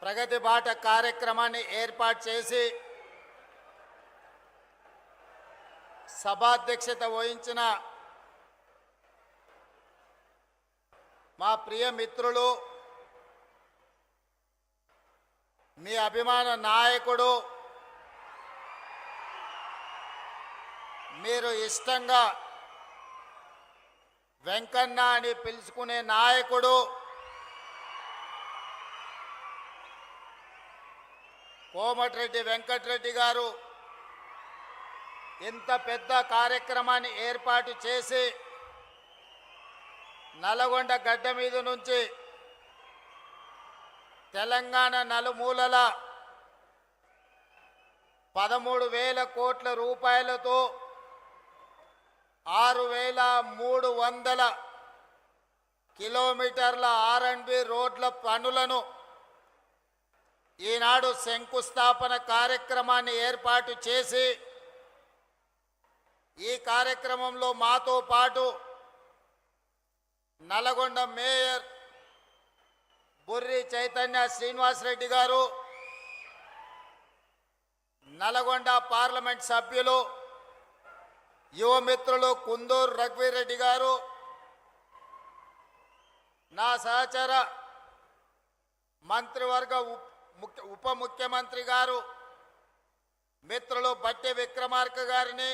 ప్రగతి బాట కార్యక్రమాన్ని ఏర్పాటు చేసి సభాధ్యక్షత వహించిన మా ప్రియ మిత్రులు, మీ అభిమాన నాయకుడు, మీరు ఇష్టంగా వెంకన్న అని పిలుచుకునే నాయకుడు, కోమటిరెడ్డి వెంకటరెడ్డి గారు ఇంత పెద్ద కార్యక్రమాన్ని ఏర్పాటు చేసి నల్గొండ గడ్డ మీద నుంచి తెలంగాణ నలుమూలల 13,000 కోట్ల రూపాయలతో 6,300 కిలోమీటర్ల R&B రోడ్ల పనులను ఈనాడు శంకుస్థాపన కార్యక్రమాన్ని ఏర్పాటు చేసి ఈ కార్యక్రమంలో మాతో పాటు నల్గొండ మేయర్ బుర్రి చైతన్య శ్రీనివాసరెడ్డి గారు, నల్గొండ పార్లమెంట్ సభ్యులు యువమిత్రులు కుందూరు రఘువీరెడ్డి గారు, నా సహచర మంత్రివర్గ ఉప ముఖ్యమంత్రి గారు మిత్రులు బట్టి విక్రమార్క గారిని,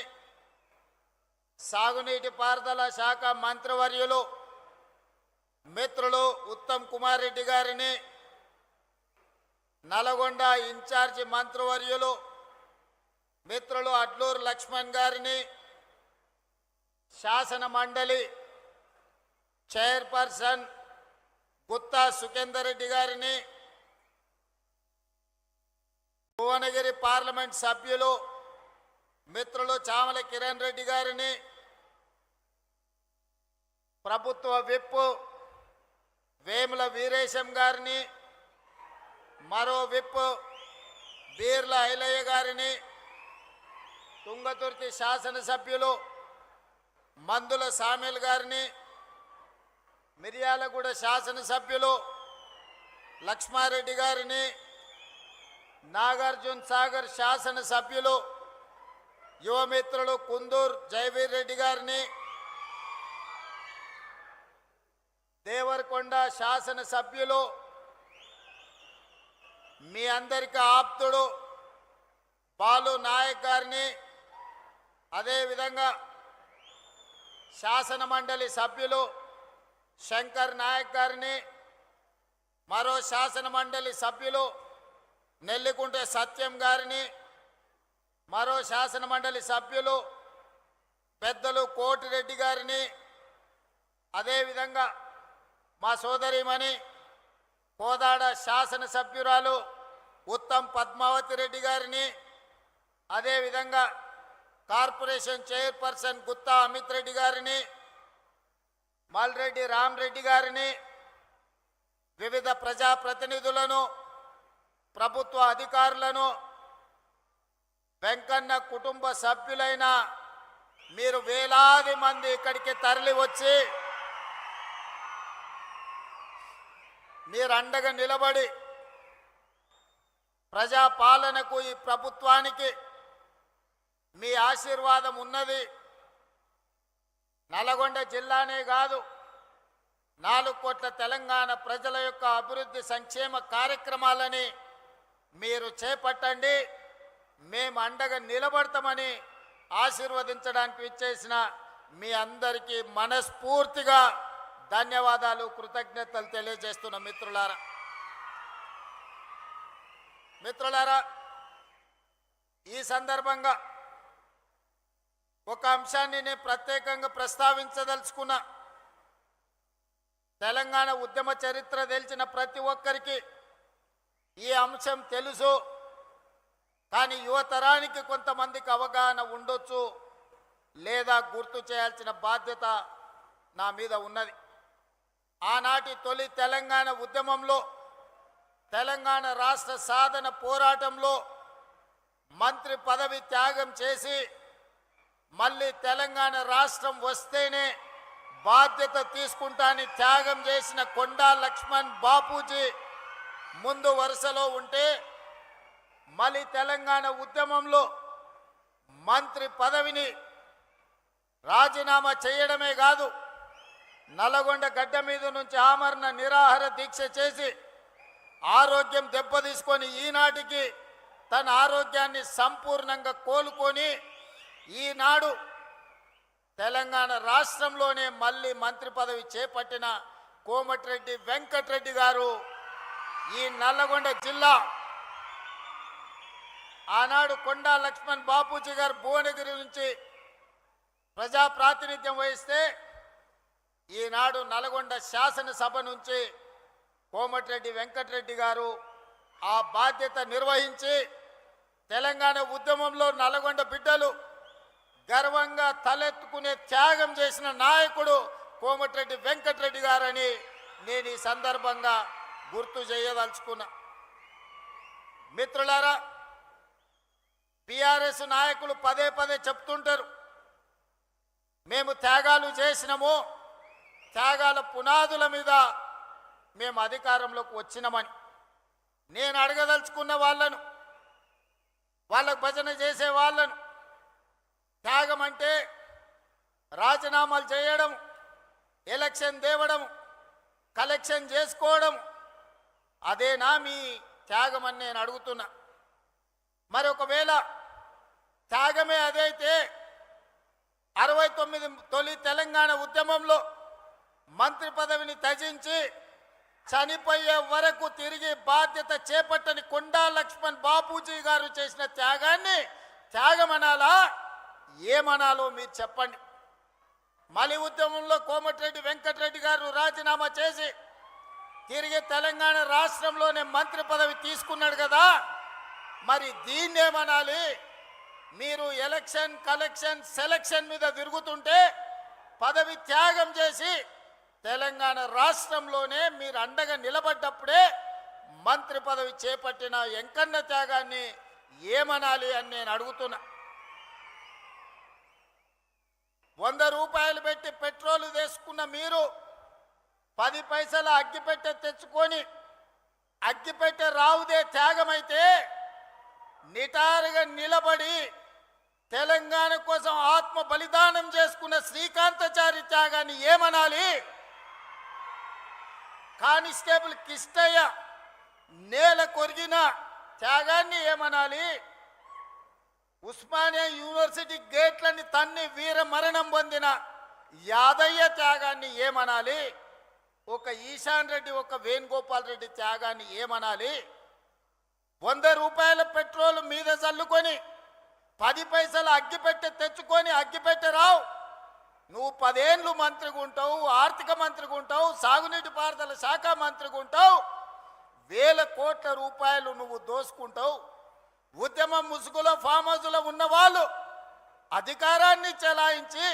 సాగునీటి పారుదల శాఖ మంత్రివర్యులు మిత్రులు ఉత్తమ్ కుమార్ రెడ్డి గారిని, నల్గొండ ఇన్ఛార్జి మంత్రివర్యులు మిత్రులు అడ్లూరు లక్ష్మణ్ గారిని, శాసన మండలి చైర్పర్సన్ గుత్తా సుఖేందర్ రెడ్డి గారిని, భువనగిరి పార్లమెంట్ సభ్యులు మిత్రులు చామల కిరణ్ రెడ్డి గారిని, ప్రభుత్వ విప్ వేముల వీరేశం గారిని, మరో విప్ బీర్ల ఐలయ్య గారిని, తుంగతుర్తి శాసనసభ్యులు మందుల సామేల్ గారిని, మిర్యాలగూడ శాసనసభ్యులు లక్ష్మారెడ్డి గారిని, నాగార్జున సాగర్ శాసనసభ్యులు యువమిత్రులు కుందూరు జయవీర్ రెడ్డి గారిని, దేవరకొండ శాసనసభ్యులు మీ అందరికీ ఆప్తుడు బాలు నాయక్ గారిని, అదేవిధంగా శాసన మండలి సభ్యులు శంకర్ నాయక్ గారిని, మరో శాసన మండలి సభ్యులు నెల్లికుంట సత్యం గారిని, మరో శాసన మండలి సభ్యులు పెద్దలు కోటిరెడ్డి గారిని, అదేవిధంగా మా సోదరిమణి కోదాడ శాసనసభ్యురాలు ఉత్తమ్ పద్మావతి రెడ్డి గారిని, అదేవిధంగా కార్పొరేషన్ చైర్పర్సన్ గుత్తా అమిత్ రెడ్డి గారిని, మల్రెడ్డి రామరెడ్డి గారిని, వివిధ ప్రజాప్రతినిధులను, ప్రభుత్వ అధికారులను, వెంకన్న కుటుంబ సభ్యులైన మీరు వేలాది మంది ఇక్కడికి తరలి వచ్చి మీరు అండగా నిలబడి ప్రజాపాలనకు ఈ ప్రభుత్వానికి మీ ఆశీర్వాదం ఉన్నది. నల్గొండ జిల్లానే కాదు, 4 కోట్ల తెలంగాణ ప్రజల యొక్క అభివృద్ధి సంక్షేమ కార్యక్రమాలని మీరు చేపట్టండి, మేము అండగా నిలబడతామని ఆశీర్వదించడానికి విచ్చేసిన మీ అందరికీ మనస్ఫూర్తిగా ధన్యవాదాలు, కృతజ్ఞతలు తెలియజేస్తున్న మిత్రులారా, ఈ సందర్భంగా ఒక అంశాన్ని నేను ప్రత్యేకంగా ప్రస్తావించదలుచుకున్నా. తెలంగాణ ఉద్యమ చరిత్ర తెలిసిన ప్రతి ఒక్కరికి ఈ అంశం తెలుసు, కానీ యువతరానికి కొంతమందికి అవగాహన ఉండొచ్చు లేదా గుర్తు చేయాల్సిన బాధ్యత నా మీద ఉన్నది. ఆనాటి తొలి తెలంగాణ ఉద్యమంలో, తెలంగాణ రాష్ట్ర సాధన పోరాటంలో మంత్రి పదవి త్యాగం చేసి మళ్ళీ తెలంగాణ రాష్ట్రం వస్తేనే బాధ్యత తీసుకుంటానని త్యాగం చేసిన కొండా లక్ష్మణ్ బాపూజీ ముందు వరుసలో ఉంటే మళ్ళీ తెలంగాణ ఉద్యమంలో మంత్రి పదవిని రాజీనామా చేయడమే కాదు, నల్లగొండ గడ్డ మీద నుంచి ఆమరణ నిరాహార దీక్ష చేసి ఆరోగ్యం దెబ్బతీసుకొని ఈనాటికి తన ఆరోగ్యాన్ని సంపూర్ణంగా కోలుకొని ఈనాడు తెలంగాణ రాష్ట్రంలోనే మళ్ళీ మంత్రి పదవి చేపట్టిన కోమటిరెడ్డి వెంకటరెడ్డి గారు ఈ నల్లగొండ జిల్లా ఆనాడు కొండా లక్ష్మణ్ బాపూజీ గారు భువనగిరి నుంచి ప్రజా ప్రాతినిధ్యం వహిస్తే ఈనాడు నల్గొండ శాసనసభ నుంచి కోమటిరెడ్డి వెంకటరెడ్డి గారు ఆ బాధ్యత నిర్వహించి తెలంగాణ ఉద్యమంలో నల్గొండ బిడ్డలు గర్వంగా తలెత్తుకునే త్యాగం చేసిన నాయకుడు కోమటిరెడ్డి వెంకటరెడ్డి గారని నేను ఈ సందర్భంగా గుర్తు చేయదలుచుకున్నా. మిత్రులారా, టిఆర్ఎస్ నాయకులు పదే పదే చెప్తుంటారు, మేము త్యాగాలు చేసినాము, త్యాగాల పునాదుల మీద మేము అధికారంలోకి వచ్చినామని. నేను అడగదలుచుకున్న వాళ్ళను, వాళ్ళకు భజన చేసే వాళ్ళను, త్యాగం అంటే రాజీనామాలు చేయడం, ఎలక్షన్ తేవడం, కలెక్షన్ చేసుకోవడం, అదేనా మీ త్యాగం అని నేను అడుగుతున్నా. మరి ఒకవేళ త్యాగమే అదైతే 69 తొలి తెలంగాణ ఉద్యమంలో మంత్రి పదవిని త్యజించి చనిపోయే వరకు తిరిగి బాధ్యత చేపట్టని కొండా లక్ష్మణ్ బాపూజీ గారు చేసిన త్యాగాన్ని త్యాగమనాలా, ఏమనాలో మీరు చెప్పండి. మలి ఉద్యమంలో కోమటిరెడ్డి వెంకటరెడ్డి గారు రాజీనామా చేసి తిరిగి తెలంగాణ రాష్ట్రంలోనే మంత్రి పదవి తీసుకున్నాడు కదా, మరి దీన్నేమనాలి? మీరు ఎలక్షన్ కలెక్షన్ సెలక్షన్ మీద తిరుగుతుంటే పదవి త్యాగం చేసి తెలంగాణ రాష్ట్రంలోనే మీరు అండగా నిలబడ్డప్పుడే మంత్రి పదవి చేపట్టిన ఎంకన్న త్యాగాన్ని ఏమనాలి అని నేను అడుగుతున్నా. 100 రూపాయలు పెట్టి పెట్రోల్ తీసుకున్న మీరు 10 పైసల అగ్గిపెట్టె తెచ్చుకొని అగ్గిపెట్టె రావుదే త్యాగమైతే నిటారుగా నిలబడి తెలంగాణ కోసం ఆత్మ బలిదానం చేసుకున్న శ్రీకాంతాచారి త్యాగాన్ని ఏమనాలి? కానిస్టేబుల్ కిష్టయ్య నేల కొరిగిన త్యాగాన్ని ఏమనాలి? ఉస్మానియా యూనివర్సిటీ గేట్లని తన్ని వీర మరణం పొందిన యాదయ్య త్యాగాన్ని ఏమనాలి? ఒక ఈశాన్ రెడ్డి, ఒక వేణుగోపాల్ రెడ్డి త్యాగాన్ని ఏమనాలి? 100 రూపాయల పెట్రోల్ మీద చల్లుకొని 10 పైసలు అగ్గిపెట్టె తెచ్చుకొని అగ్గిపెట్టె రావు, నువ్వు 10 ఏళ్ళు మంత్రిగా ఉంటావు, ఆర్థిక మంత్రిగా ఉంటావు, సాగునీటి పారుదల శాఖ మంత్రిగా ఉంటావు, 1000 కోట్ల రూపాయలు నువ్వు దోసుకుంటావు. ఉద్యమం ముసుగులో ఫామ్ హౌస్లో ఉన్న వాళ్ళు అధికారాన్ని చెలాయించి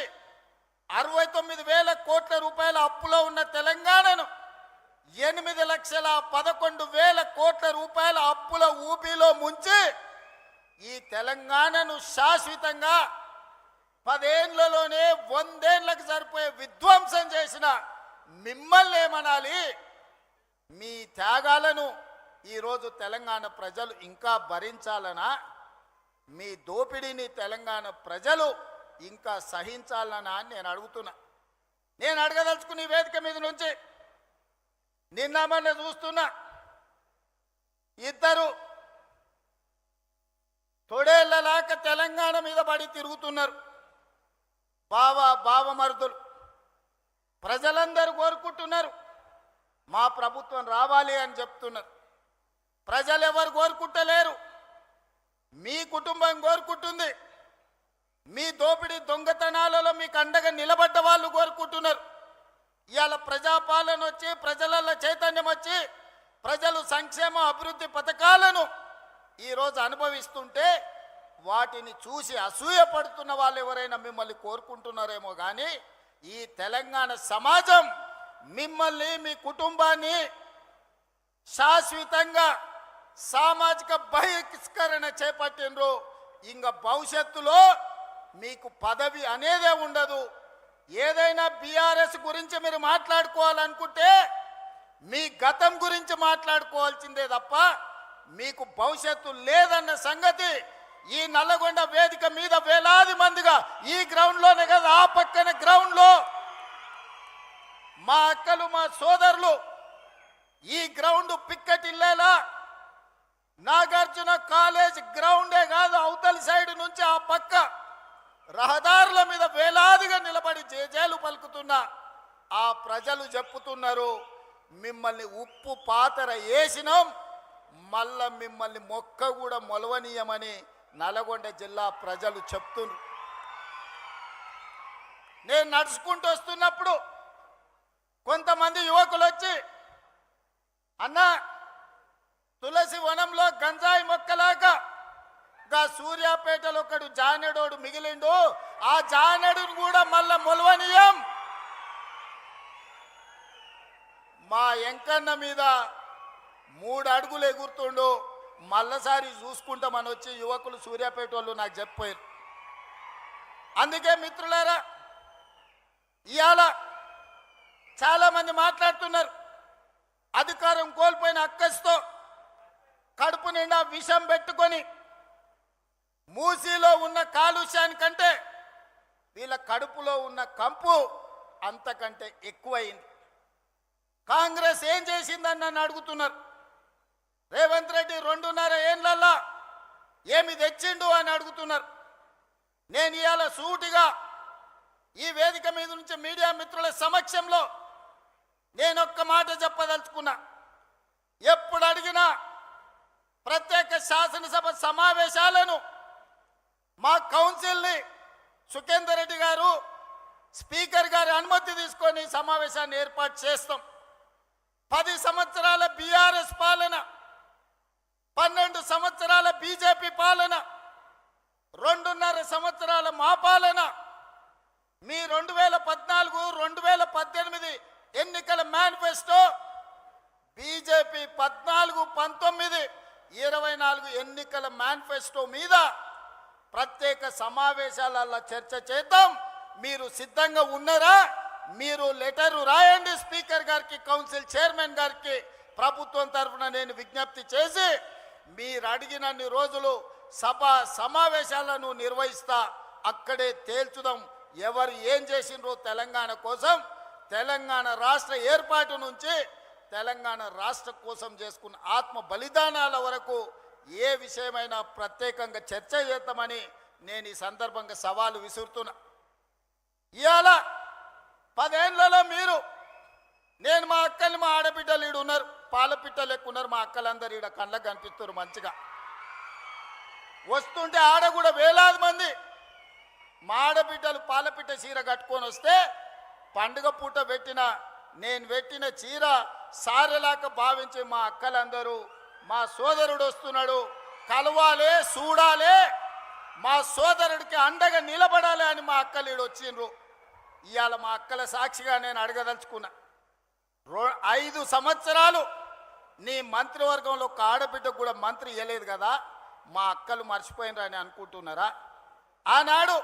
69,000 కోట్ల రూపాయల అప్పులో ఉన్న తెలంగాణను 8,11,000 కోట్ల రూపాయల అప్పుల ఊపిలో ముంచి ఈ తెలంగాణను శాశ్వతంగా 10 ఏళ్లలోనే 100 ఏళ్లకు సరిపోయే విధ్వంసం చేసిన మిమ్మల్ని ఏమనాలి? మీ త్యాగాలను ఈరోజు తెలంగాణ ప్రజలు ఇంకా భరించాలనా? మీ దోపిడీని తెలంగాణ ప్రజలు ఇంకా సహించాలనా అని నేను అడుగుతున్నా. నేను అడగదలుచుకున్న ఈ వేదిక మీద నుంచి నిన్న మొన్న చూస్తున్నా, ఇద్దరు తొడేళ్లలాక తెలంగాణ మీద పడి తిరుగుతున్నారు. బావమరుదులు ప్రజలందరూ కోరుకుంటున్నారు, మా ప్రభుత్వం రావాలి అని చెప్తున్నారు. ప్రజలు ఎవరు కోరుకుంటలేరు, మీ కుటుంబం కోరుకుంటుంది. మీ దోపిడీ దొంగతనాలలో మీకు అండగా నిలబడ్డ వాళ్ళు కోరుకుంటున్నారు. ఇవాళ ప్రజాపాలన వచ్చి ప్రజలలో చైతన్యం వచ్చి ప్రజలు సంక్షేమ అభివృద్ధి పథకాలను ఈరోజు అనుభవిస్తుంటే వాటిని చూసి అసూయపడుతున్న వాళ్ళు ఎవరైనా మిమ్మల్ని కోరుకుంటున్నారేమో కానీ ఈ తెలంగాణ సమాజం మిమ్మల్ని, మీ కుటుంబాన్ని శాశ్వతంగా సామాజిక బహిష్కరణ చేపట్టినరు. ఇంకా భవిష్యత్తులో మీకు పదవి అనేదే ఉండదు. ఏదైనా బీఆర్ఎస్ గురించి మీరు మాట్లాడుకోవాలనుకుంటే మీ గతం గురించి మాట్లాడుకోవాల్సిందే తప్ప మీకు భవిష్యత్తు లేదన్న సంగతి ఈ నల్లగొండ వేదిక మీద వేలాది మందిగా ఈ గ్రౌండ్లోనే కదా ఆ పక్కన గ్రౌండ్లో మా అక్కలు మా సోదరులు ఈ గ్రౌండ్ పిక్కటిల్లేలా నాగార్జున కాలేజ్ గ్రౌండే కాదు అవతలి సైడ్ నుంచి ఆ పక్క రహదారుల మీద వేలాదిగా నిలబడి జేజేలు పలుకుతున్న ఆ ప్రజలు చెప్పుతున్నారు, మిమ్మల్ని ఉప్పు పాతర వేసినాం, మళ్ళా మిమ్మల్ని మొక్క కూడా మొలవనీయమని నల్గొండ జిల్లా ప్రజలు చెప్తున్నారు. నేను నడుచుకుంటూ వస్తున్నప్పుడు కొంతమంది యువకులు వచ్చి, అన్నా తులసి వనంలో గంజాయి మొక్కలాగా గా సూర్యాపేటలో ఒకడు జానెడోడు మిగిలిండు, ఆ జానెడును కూడా మళ్ళా మొలవనీయం, మా ఎంకన్న మీద 3 అడుగులు ఎగురుతుండు, మళ్ళసారి చూసుకుంటామని వచ్చి యువకులు సూర్యాపేట వాళ్ళు నాకు చెప్పారు. అందుకే మిత్రులారా, ఇవాళ చాలామంది మాట్లాడుతున్నారు, అధికారం కోల్పోయిన అక్కస్తో కడుపు నిండా విషం పెట్టుకొని మూసీలో ఉన్న కాలుష్యానికంటే వీళ్ళ కడుపులో ఉన్న కంపు అంతకంటే ఎక్కువైంది. కాంగ్రెస్ ఏం చేసిందని నన్ను అడుగుతున్నారు. రేవంత్ రెడ్డి 2.5 ఏళ్లలో ఏమి తెచ్చిండు అని అడుగుతున్నారు. నేను ఇవాళ సూటిగా ఈ వేదిక మీద నుంచి మీడియా మిత్రుల సమక్షంలో నేను ఒక్క మాట చెప్పదలుచుకున్నా. ఎప్పుడు అడిగినా ప్రత్యేక శాసనసభ సమావేశాలను మా కౌన్సిల్ని సుఖేందర్ రెడ్డి గారు స్పీకర్ గారి అనుమతి తీసుకొని సమావేశాన్ని ఏర్పాటు చేస్తాం. 10 సంవత్సరాల బీఆర్ఎస్ పాలన, 12 సంవత్సరాల బీజేపీ పాలన, 2.5 సంవత్సరాల మా పాలన, మీ 2014, 2018 ఎన్నికల మేనిఫెస్టో, బీజేపీ 14, 19, 24 ఎన్నికల మేనిఫెస్టో మీద ప్రత్యేక సమావేశాలలో చర్చ చేద్దాం. మీరు సిద్ధంగా ఉన్నారా? మీరు లెటరు రాయండి స్పీకర్ గారికి, కౌన్సిల్ చైర్మన్ గారికి. ప్రభుత్వం తరఫున నేను విజ్ఞప్తి చేసి మీరు అడిగినన్ని రోజులు సభ సమావేశాలను నిర్వహిస్తా, అక్కడే తేల్చుదాం ఎవరు ఏం చేసిండ్రో తెలంగాణ కోసం. తెలంగాణ రాష్ట్ర ఏర్పాటు నుంచి తెలంగాణ రాష్ట్ర కోసం చేసుకున్న ఆత్మ బలిదానాల వరకు ఏ విషయమైనా ప్రత్యేకంగా చర్చ చేద్దామని నేను ఈ సందర్భంగా సవాలు విసురుతున్నా. ఇవాళ 10 ఏళ్లలో మీరు, నేను మా అక్కల్ని, మా ఆడబిడ్డలు ఈడు ఉన్నారు, పాలపిట్టలు ఎక్కువ ఉన్నారు, మా అక్కలందరూ ఈడ కళ్ళకు కనిపిస్తున్నారు మంచిగా. వస్తుంటే ఆడ కూడా వేలాది మంది మా ఆడబిడ్డలు పాలపిట్ట చీర కట్టుకొని వస్తే పండుగ పూట నేను పెట్టిన చీర సారెలాక భావించి మా అక్కలందరూ, మా సోదరుడు వస్తున్నాడు కలవాలే, చూడాలే, మా సోదరుడికి అండగా నిలబడాలి అని మా అక్కలు ఈడు వచ్చిండ్రు. ఇవాళ మా అక్కల సాక్షిగా నేను అడగదలుచుకున్నా, 5 సంవత్సరాలు నీ మంత్రివర్గంలో ఒక ఆడబిడ్డకు కూడా మంత్రి ఇవ్వలేదు కదా, మా అక్కలు మర్చిపోయినరా అని అనుకుంటున్నారా? ఆనాడు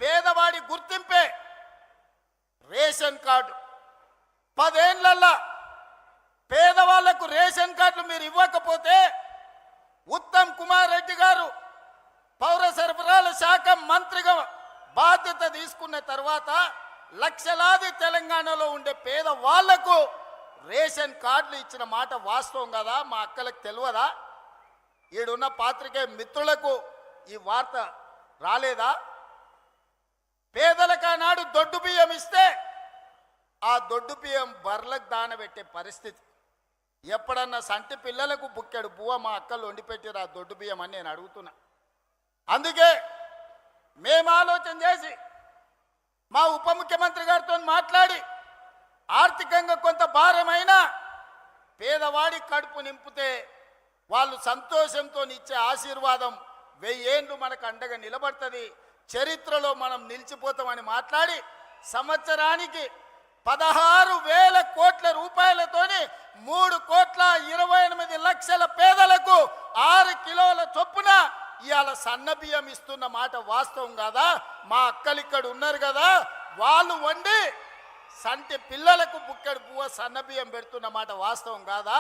పేదవాడి గుర్తింపే రేషన్ కార్డు. 10 ఏళ్లలో పేదవాళ్లకు రేషన్ కార్డులు మీరు ఇవ్వకపోతే ఉత్తమ్ కుమార్ రెడ్డి గారు పౌర సరఫరాల శాఖ మంత్రిగా బాధ్యత తీసుకున్న తర్వాత లక్షలాది తెలంగాణలో ఉండే పేదవాళ్లకు రేషన్ కార్డులు ఇచ్చిన మాట వాస్తవం కదా? మా అక్కలకు తెలియదా? ఈడున్న పాత్రికేయ మిత్రులకు ఈ వార్త రాలేదా? పేదలకు ఆనాడు దొడ్డు బియ్యం ఇస్తే ఆ దొడ్డు బియ్యం బర్లకు దానబెట్టే పరిస్థితి. ఎప్పుడన్నా సంటి పిల్లలకు బుక్కెడు బువ్వ మా అక్కలు వండిపెట్టారు ఆ దొడ్డు బియ్యం అని నేను అడుగుతున్నా. అందుకే మేము ఆలోచన చేసి మా ఉప ముఖ్యమంత్రి గారితో మాట్లాడి ఆర్థికంగా కొంత భారమైన పేదవాడి కడుపు నింపితే వాళ్ళు సంతోషంతో ఇచ్చే ఆశీర్వాదం 1000 ఏళ్ళు మనకు అండగా నిలబడుతుంది, చరిత్రలో మనం నిలిచిపోతామని మాట్లాడి సంవత్సరానికి 16,000 కోట్ల రూపాయలతోని 3,28,00,000 పేదలకు 6 కిలోల చొప్పున ఇవాళ సన్న బియ్యం ఇస్తున్న మాట వాస్తవం కదా? మా అక్కలు ఇక్కడ ఉన్నారు కదా, వాళ్ళు వండి సంటి పిల్లలకు బుక్కెడు పువ్వ సన్నబియ్యం పెడుతున్న మాట వాస్తవం కాదా?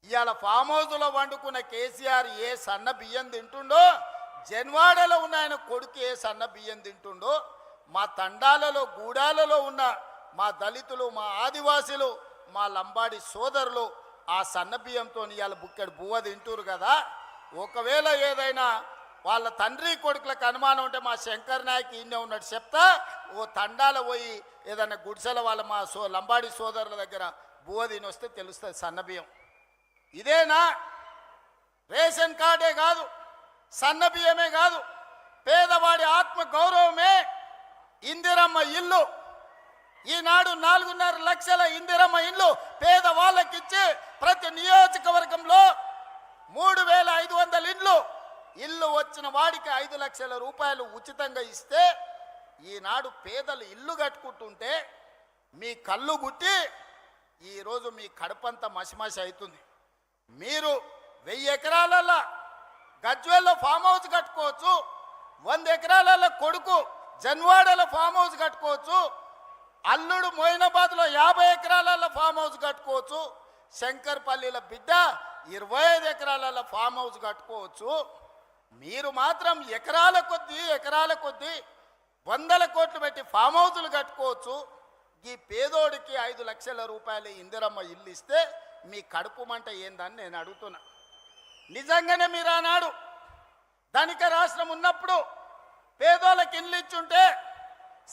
ఇవాళ ఫామ్ హౌస్లో వండుకున్న కేసీఆర్ ఏ సన్న బియ్యం తింటుండో, జన్వాడలో ఉన్న ఆయన కొడుకు ఏ సన్న బియ్యం తింటుండో, మా తండాలలో గూడాలలో ఉన్న మా దళితులు, మా ఆదివాసీలు, మా లంబాడి సోదరులు ఆ సన్న బియ్యంతో ఇవాళ బుక్కెడు బువ్వ తింటురు కదా. ఒకవేళ ఏదైనా వాళ్ళ తండ్రి కొడుకులకు అనుమానం ఉంటే మా శంకర్ నాయక్ ఈయనే ఉన్నట్టు చెప్తా, ఓ తండాల పోయి ఏదైనా గుడిసెల వాళ్ళ మా లంబాడి సోదరుల దగ్గర బువ్వ తిని వస్తే తెలుస్తుంది సన్న బియ్యం. ఇదేనా? రేషన్ కార్డే కాదు, సన్న బియ్యమే కాదు, పేదవాడి ఆత్మ గౌరవమే ఇందిరమ్మ ఇల్లు. ఈనాడు 4.5 లక్షల ఇందిరమ్మ ఇల్లు పేదవాళ్ళకిచ్చి ప్రతి నియోజకవర్గంలో 3,500 ఇల్లు వచ్చిన వాడికి 5 లక్షల రూపాయలు ఉచితంగా ఇస్తే ఈనాడు పేదలు ఇల్లు కట్టుకుంటుంటే మీ కళ్ళు గుట్టి ఈరోజు మీ కడుపంతా మసిమసి అవుతుంది. మీరు 1000 ఎకరాలలో గజ్వేల్లో ఫామ్ హౌస్ కట్టుకోవచ్చు, 100 ఎకరాలలో కొడుకు జన్వాడలో ఫామ్ హౌస్ కట్టుకోవచ్చు, అల్లుడు మోయినాబాద్లో 50 ఎకరాలలో ఫామ్ హౌస్ కట్టుకోవచ్చు, శంకర్పల్లిల బిడ్డ 25 ఎకరాలలో ఫామ్ హౌస్ కట్టుకోవచ్చు. మీరు మాత్రం ఎకరాల కొద్దీ 100 కోట్లు పెట్టి ఫామ్ హౌజులు కట్టుకోవచ్చు. ఈ పేదోడికి 5 లక్షల రూపాయలు ఇందిరమ్మ ఇల్లు ఇస్తే మీ కడుపు మంట ఏందని నేను అడుగుతున్నా. నిజంగానే మీరు ఆనాడు ధనిక రాష్ట్రం ఉన్నప్పుడు పేదోళ్ళకి ఇల్లు ఇచ్చుంటే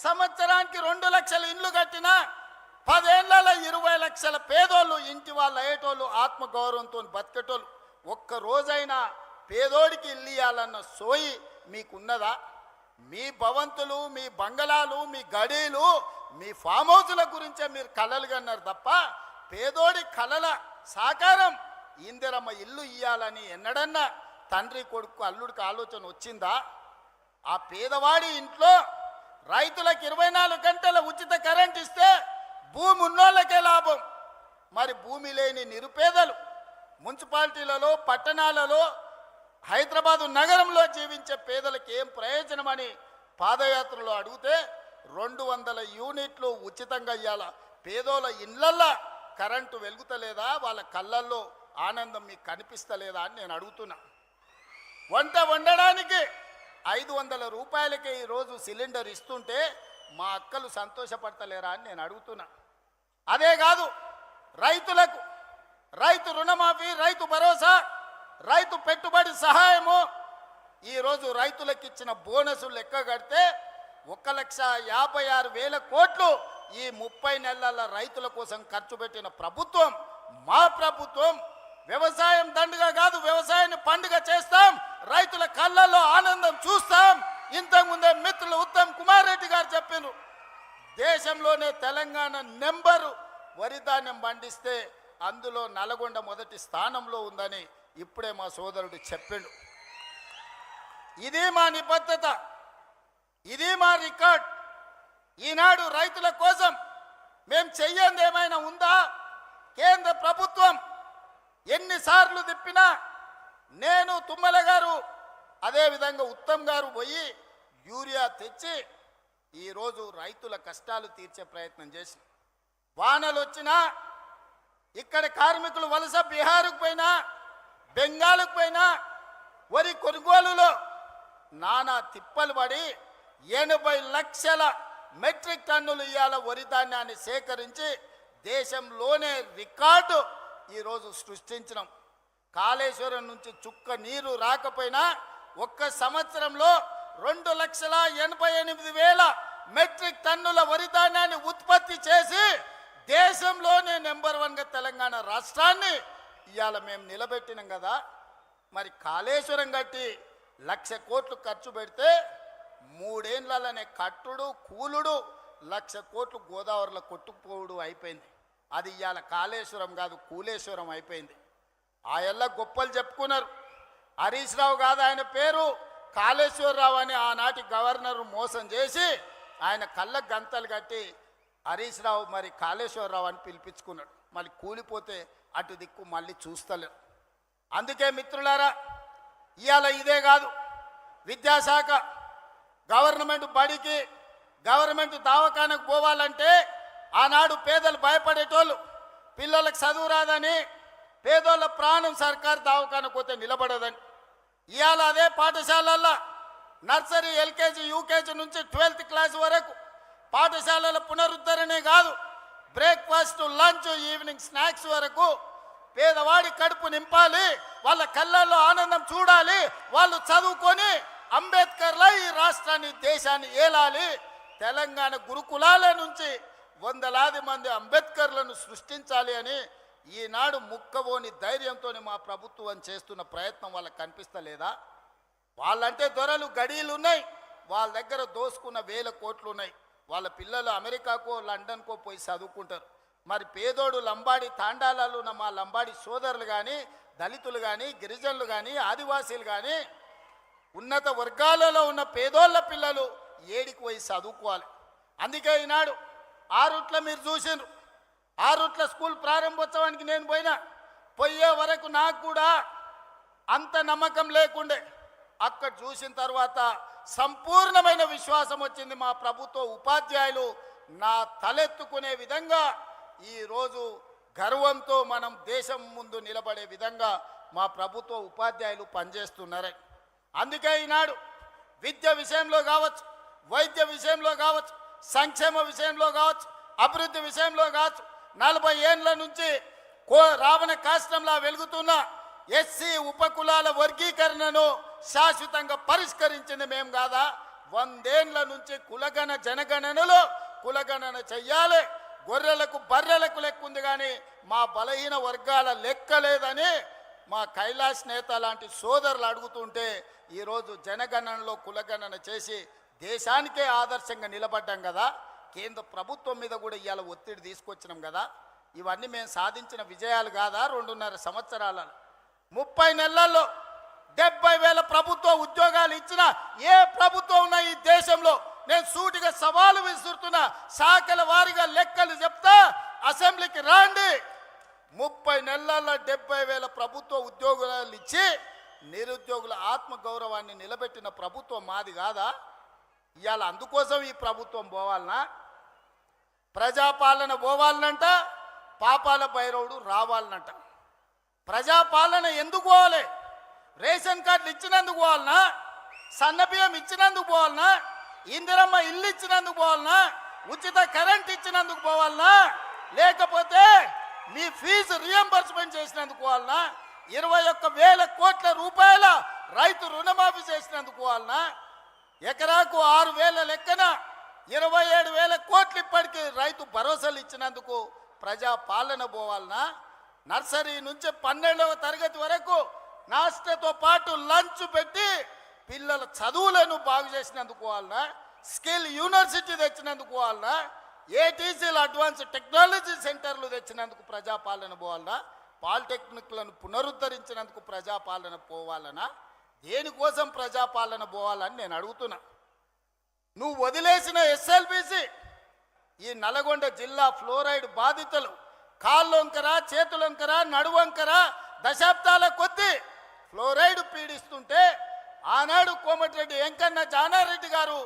సంవత్సరానికి 2 లక్షల ఇల్లు కట్టినా 10 ఏళ్లలో 20 లక్షల పేదోళ్ళు ఇంటి వాళ్ళు అయ్యేటోళ్ళు, ఆత్మగౌరవంతో బతికేటోళ్ళు. ఒక్క రోజైనా పేదోడికి ఇల్లు ఇవ్వాలన్న సోయి మీకున్నదా? మీ భవంతులు, మీ బంగళాలు, మీ గడీలు, మీ ఫామ్ హౌజుల గురించే మీరు కలలు కన్నారు తప్ప పేదోడి కలల సాకారం ఇందిరమ్మ ఇల్లు ఇయ్యాలని ఎన్నడన్నా తండ్రి కొడుకు అల్లుడికి ఆలోచన వచ్చిందా? ఆ పేదవాడి ఇంట్లో రైతులకు 24 గంటల ఉచిత కరెంట్ ఇస్తే భూమి ఉన్నోళ్ళకే లాభం. మరి భూమి లేని నిరుపేదలు మున్సిపాలిటీలలో, పట్టణాలలో, హైదరాబాదు నగరంలో జీవించే పేదలకు ఏం ప్రయోజనమని పాదయాత్రలో అడిగితే 200 యూనిట్లు ఉచితంగా ఇవ్వాల. పేదోళ్ళ ఇళ్ళల్లో కరెంటు వెలుగుతలేదా? వాళ్ళ కళ్ళల్లో ఆనందం మీకు కనిపిస్తలేదా అని నేను అడుగుతున్నా. వంట వండడానికి 500 రూపాయలకే ఈరోజు సిలిండర్ ఇస్తుంటే మా అక్కలు సంతోషపడతలేరా అని నేను అడుగుతున్నా. అదే కాదు, రైతులకు రైతు రుణమాఫీ, రైతు భరోసా, రైతు పెట్టుబడి సహాయము, ఈరోజు రైతులకు ఇచ్చిన బోనసు లెక్క కడితే 1,56,000 కోట్లు ఈ 30 నెలల రైతుల కోసం ఖర్చు పెట్టిన ప్రభుత్వం మా ప్రభుత్వం. వ్యవసాయం దండుగా కాదు, వ్యవసాయాన్ని పండుగ చేస్తాం, రైతుల కళ్ళల్లో ఆనందం చూస్తాం. ఇంతకుముందే మిత్రులు ఉత్తమ్ కుమార్ రెడ్డి గారు చెప్పారు, దేశంలోనే తెలంగాణ నెంబరు వరి ధాన్యం పండిస్తే అందులో నల్గొండ మొదటి స్థానంలో ఉందని ఇప్పుడే మా సోదరుడు చెప్పిండు. ఇది మా నిబద్ధత, ఇది మా రికార్డ్. ఈనాడు రైతుల కోసం మేము చెయ్యంది ఏమైనా ఉందా? కేంద్ర ప్రభుత్వం ఎన్నిసార్లు తిప్పినా నేను, తుమ్మల గారు, అదేవిధంగా ఉత్తమ్ గారు పోయి యూరియా తెచ్చి ఈరోజు రైతుల కష్టాలు తీర్చే ప్రయత్నం చేసి, వానలు వచ్చినా, ఇక్కడ కార్మికులు వలస బీహార్కు పోయినా, బెంగాల్కు పోయినా, వరి కొనుగోలులో నానా తిప్పలు పడి 80 లక్షల మెట్రిక్ టన్నులు ఇవాళ వరి ధాన్యాన్ని సేకరించి దేశంలోనే రికార్డు ఈరోజు సృష్టించినాం. కాళేశ్వరం నుంచి చుక్క నీరు రాకపోయినా ఒక్క సంవత్సరంలో 2,88,000 మెట్రిక్ టన్నుల వరి ధాన్యాన్ని ఉత్పత్తి చేసి దేశంలోనే నెంబర్ 1గా తెలంగాణ రాష్ట్రాన్ని ఇవాళ మేము నిలబెట్టినాం కదా. మరి కాళేశ్వరం కట్టి 1,00,000 కోట్లు ఖర్చు పెడితే 3 ఏళ్లలోనే కట్టుడు కూలుడు 1,00,000 కోట్లు గోదావరిలో కొట్టుకుపోవుడు అయిపోయింది. అది ఇవాళ కాళేశ్వరం కాదు, కూలేశ్వరం అయిపోయింది. ఆ ఎల్ల గొప్పలు చెప్పుకున్నారు. హరీష్ రావు కాదు ఆయన పేరు, కాళేశ్వరరావు అని ఆనాటి గవర్నర్ మోసం చేసి ఆయన కళ్ళ గంతలు కట్టి హరీష్ రావు మరి కాళేశ్వరరావు అని పిలిపించుకున్నాడు. మళ్ళీ కూలిపోతే అటు దిక్కు మళ్ళీ చూస్తలేరు. అందుకే మిత్రులారా, ఇవాళ ఇదే కాదు, విద్యాశాఖ గవర్నమెంట్ బడికి గవర్నమెంట్ దవాఖానకు పోవాలంటే ఆనాడు పేదలు భయపడేటోళ్ళు, పిల్లలకు చదువు రాదని, పేదోళ్ళ ప్రాణం సర్కారు దవాఖానకు పోతే నిలబడదని. ఇవాళ అదే పాఠశాలల్లో నర్సరీ, ఎల్కేజీ, యూకేజీ నుంచి 12th క్లాస్ వరకు పాఠశాలల పునరుద్ధరణే కాదు, బ్రేక్ఫాస్ట్, లంచ్, ఈవినింగ్ స్నాక్స్ వరకు పేదవాడి కడుపు నింపాలి, వాళ్ళ కళ్ళల్లో ఆనందం చూడాలి, వాళ్ళు చదువుకొని అంబేద్కర్లా ఈ రాష్ట్రాన్ని, దేశాన్ని ఏలాలి. తెలంగాణ గురుకులాల నుంచి వందలాది మంది అంబేద్కర్లను సృష్టించాలి అని ఈనాడు ముక్కబోని ధైర్యంతో మా ప్రభుత్వం చేస్తున్న ప్రయత్నం వాళ్ళకి కనిపిస్తలేదా? వాళ్ళంటే దొరలు, గడీలు ఉన్నాయి, వాళ్ళ దగ్గర దోసుకున్న వేల కోట్లు ఉన్నాయి. వాళ్ళ పిల్లలు అమెరికాకో లండన్కో పోయి చదువుకుంటారు. మరి పేదోడు లంబాడి తాండాలలో ఉన్న మా లంబాడి సోదరులు కానీ, దళితులు కానీ, గిరిజనులు కానీ, ఆదివాసీలు కానీ, ఉన్నత వర్గాలలో ఉన్న పేదోళ్ళ పిల్లలు ఏడికి పోయి చదువుకోవాలి. అందుకే ఈనాడు ఆరుట్ల మీరు చూసిండ్రు, ఆరుట్ల స్కూల్ ప్రారంభోత్సవానికి నేను పోయే వరకు నాకు కూడా అంత నమ్మకం లేకుండే. అక్కడ చూసిన తర్వాత సంపూర్ణమైన విశ్వాసం వచ్చింది. మా ప్రభుత్వ ఉపాధ్యాయులు నా తలెత్తుకునే విధంగా ఈరోజు గర్వంతో మనం దేశం ముందు నిలబడే విధంగా మా ప్రభుత్వ ఉపాధ్యాయులు పనిచేస్తున్నారు. అందుకే ఈనాడు విద్య విషయంలో కావచ్చు, వైద్య విషయంలో కావచ్చు, సంక్షేమ విషయంలో కావచ్చు, అభివృద్ధి విషయంలో కావచ్చు, 40 ఏళ్ల నుంచి రావణ కాష్టంలా వెలుగుతున్న ఎస్సీ ఉపకులాల వర్గీకరణను శాశ్వతంగా పరిష్కరించింది మేము కాదా? 100 ఏళ్ల నుంచి కులగణ జనగణనలో కులగణన చెయ్యాలి, గొర్రెలకు బర్రెలకు లెక్క ఉంది కానీ మా బలహీన వర్గాల లెక్క లేదని మా కైలాష్ నేత లాంటి సోదరులు అడుగుతుంటే ఈరోజు జనగణనలో కులగణన చేసి దేశానికే ఆదర్శంగా నిలబడ్డాం కదా. కేంద్ర ప్రభుత్వం మీద కూడా ఇవాళ ఒత్తిడి తీసుకొచ్చినాం కదా. ఇవన్నీ మేము సాధించిన విజయాలు కాదా? 2.5 సంవత్సరాలలో 30 నెలల్లో 70,000 ప్రభుత్వ ఉద్యోగాలు ఇచ్చిన ఏ ప్రభుత్వం ఉన్నా ఈ దేశంలో నేను సూటిగా సవాలు విసురుతున్నా. శాఖల వారీగా లెక్కలు చెప్తా, అసెంబ్లీకి రాండి. 30 నెలల్లో 70,000 ప్రభుత్వ ఉద్యోగాలు ఇచ్చి నిరుద్యోగుల ఆత్మగౌరవాన్ని నిలబెట్టిన ప్రభుత్వం మాది కాదా? ఇవాళ అందుకోసం ఈ ప్రభుత్వం పోవాలనా? ప్రజాపాలన పోవాలనంట, పాపాల భైరవుడు రావాలనంట. ప్రజాపాలన ఎందుకు పోవాలి? రేషన్ కార్డులు ఇచ్చినందుకు పోవాలనా? సన్నబియ్యం ఇచ్చినందుకు పోవాలనా? ఇందిరమ్మ ఇల్లు ఇచ్చినందుకు పోవాలనా? ఉచిత కరెంట్ ఇచ్చినందుకు పోవాలనా? లేకపోతే మీ ఫీజు రియంబర్స్మెంట్ చేసినందుకు పోవాలనా? 21,000 కోట్ల రూపాయల రైతు రుణమాఫీ చేసినందుకు పోవాలనా? ఎకరాకు 6,000 లెక్కన 27,000 కోట్లు ఇప్పటికీ రైతు భరోసాలు ఇచ్చినందుకు ప్రజాపాలన పోవాలనా? నర్సరీ నుంచి 12వ తరగతి వరకు నాస్టతో పాటు లంచ్ పెట్టి పిల్లల చదువులను బాగు చేసినందుకు పోవాలనా? స్కిల్ యూనివర్సిటీ తెచ్చినందుకు పోవాలనా? ఏటీసీలు అడ్వాన్స్ టెక్నాలజీ సెంటర్లు తెచ్చినందుకు ప్రజాపాలన పోవాలనా? పాలిటెక్నిక్లను పునరుద్ధరించినందుకు ప్రజాపాలన పోవాలనా? దేనికోసం ప్రజాపాలన పోవాలని నేను అడుగుతున్నా. నువ్వు వదిలేసిన ఎస్ఎల్బిసి ఈ నల్గొండ జిల్లా ఫ్లోరైడ్ బాధితులు కాళ్ళొంకర, చేతులొంకర, నడువంకర దశాబ్దాల కొద్దీ ఫ్లోరైడ్ పీడిస్తుంటే ఆనాడు కోమటిరెడ్డి వెంకన్న జానారెడ్డి గారు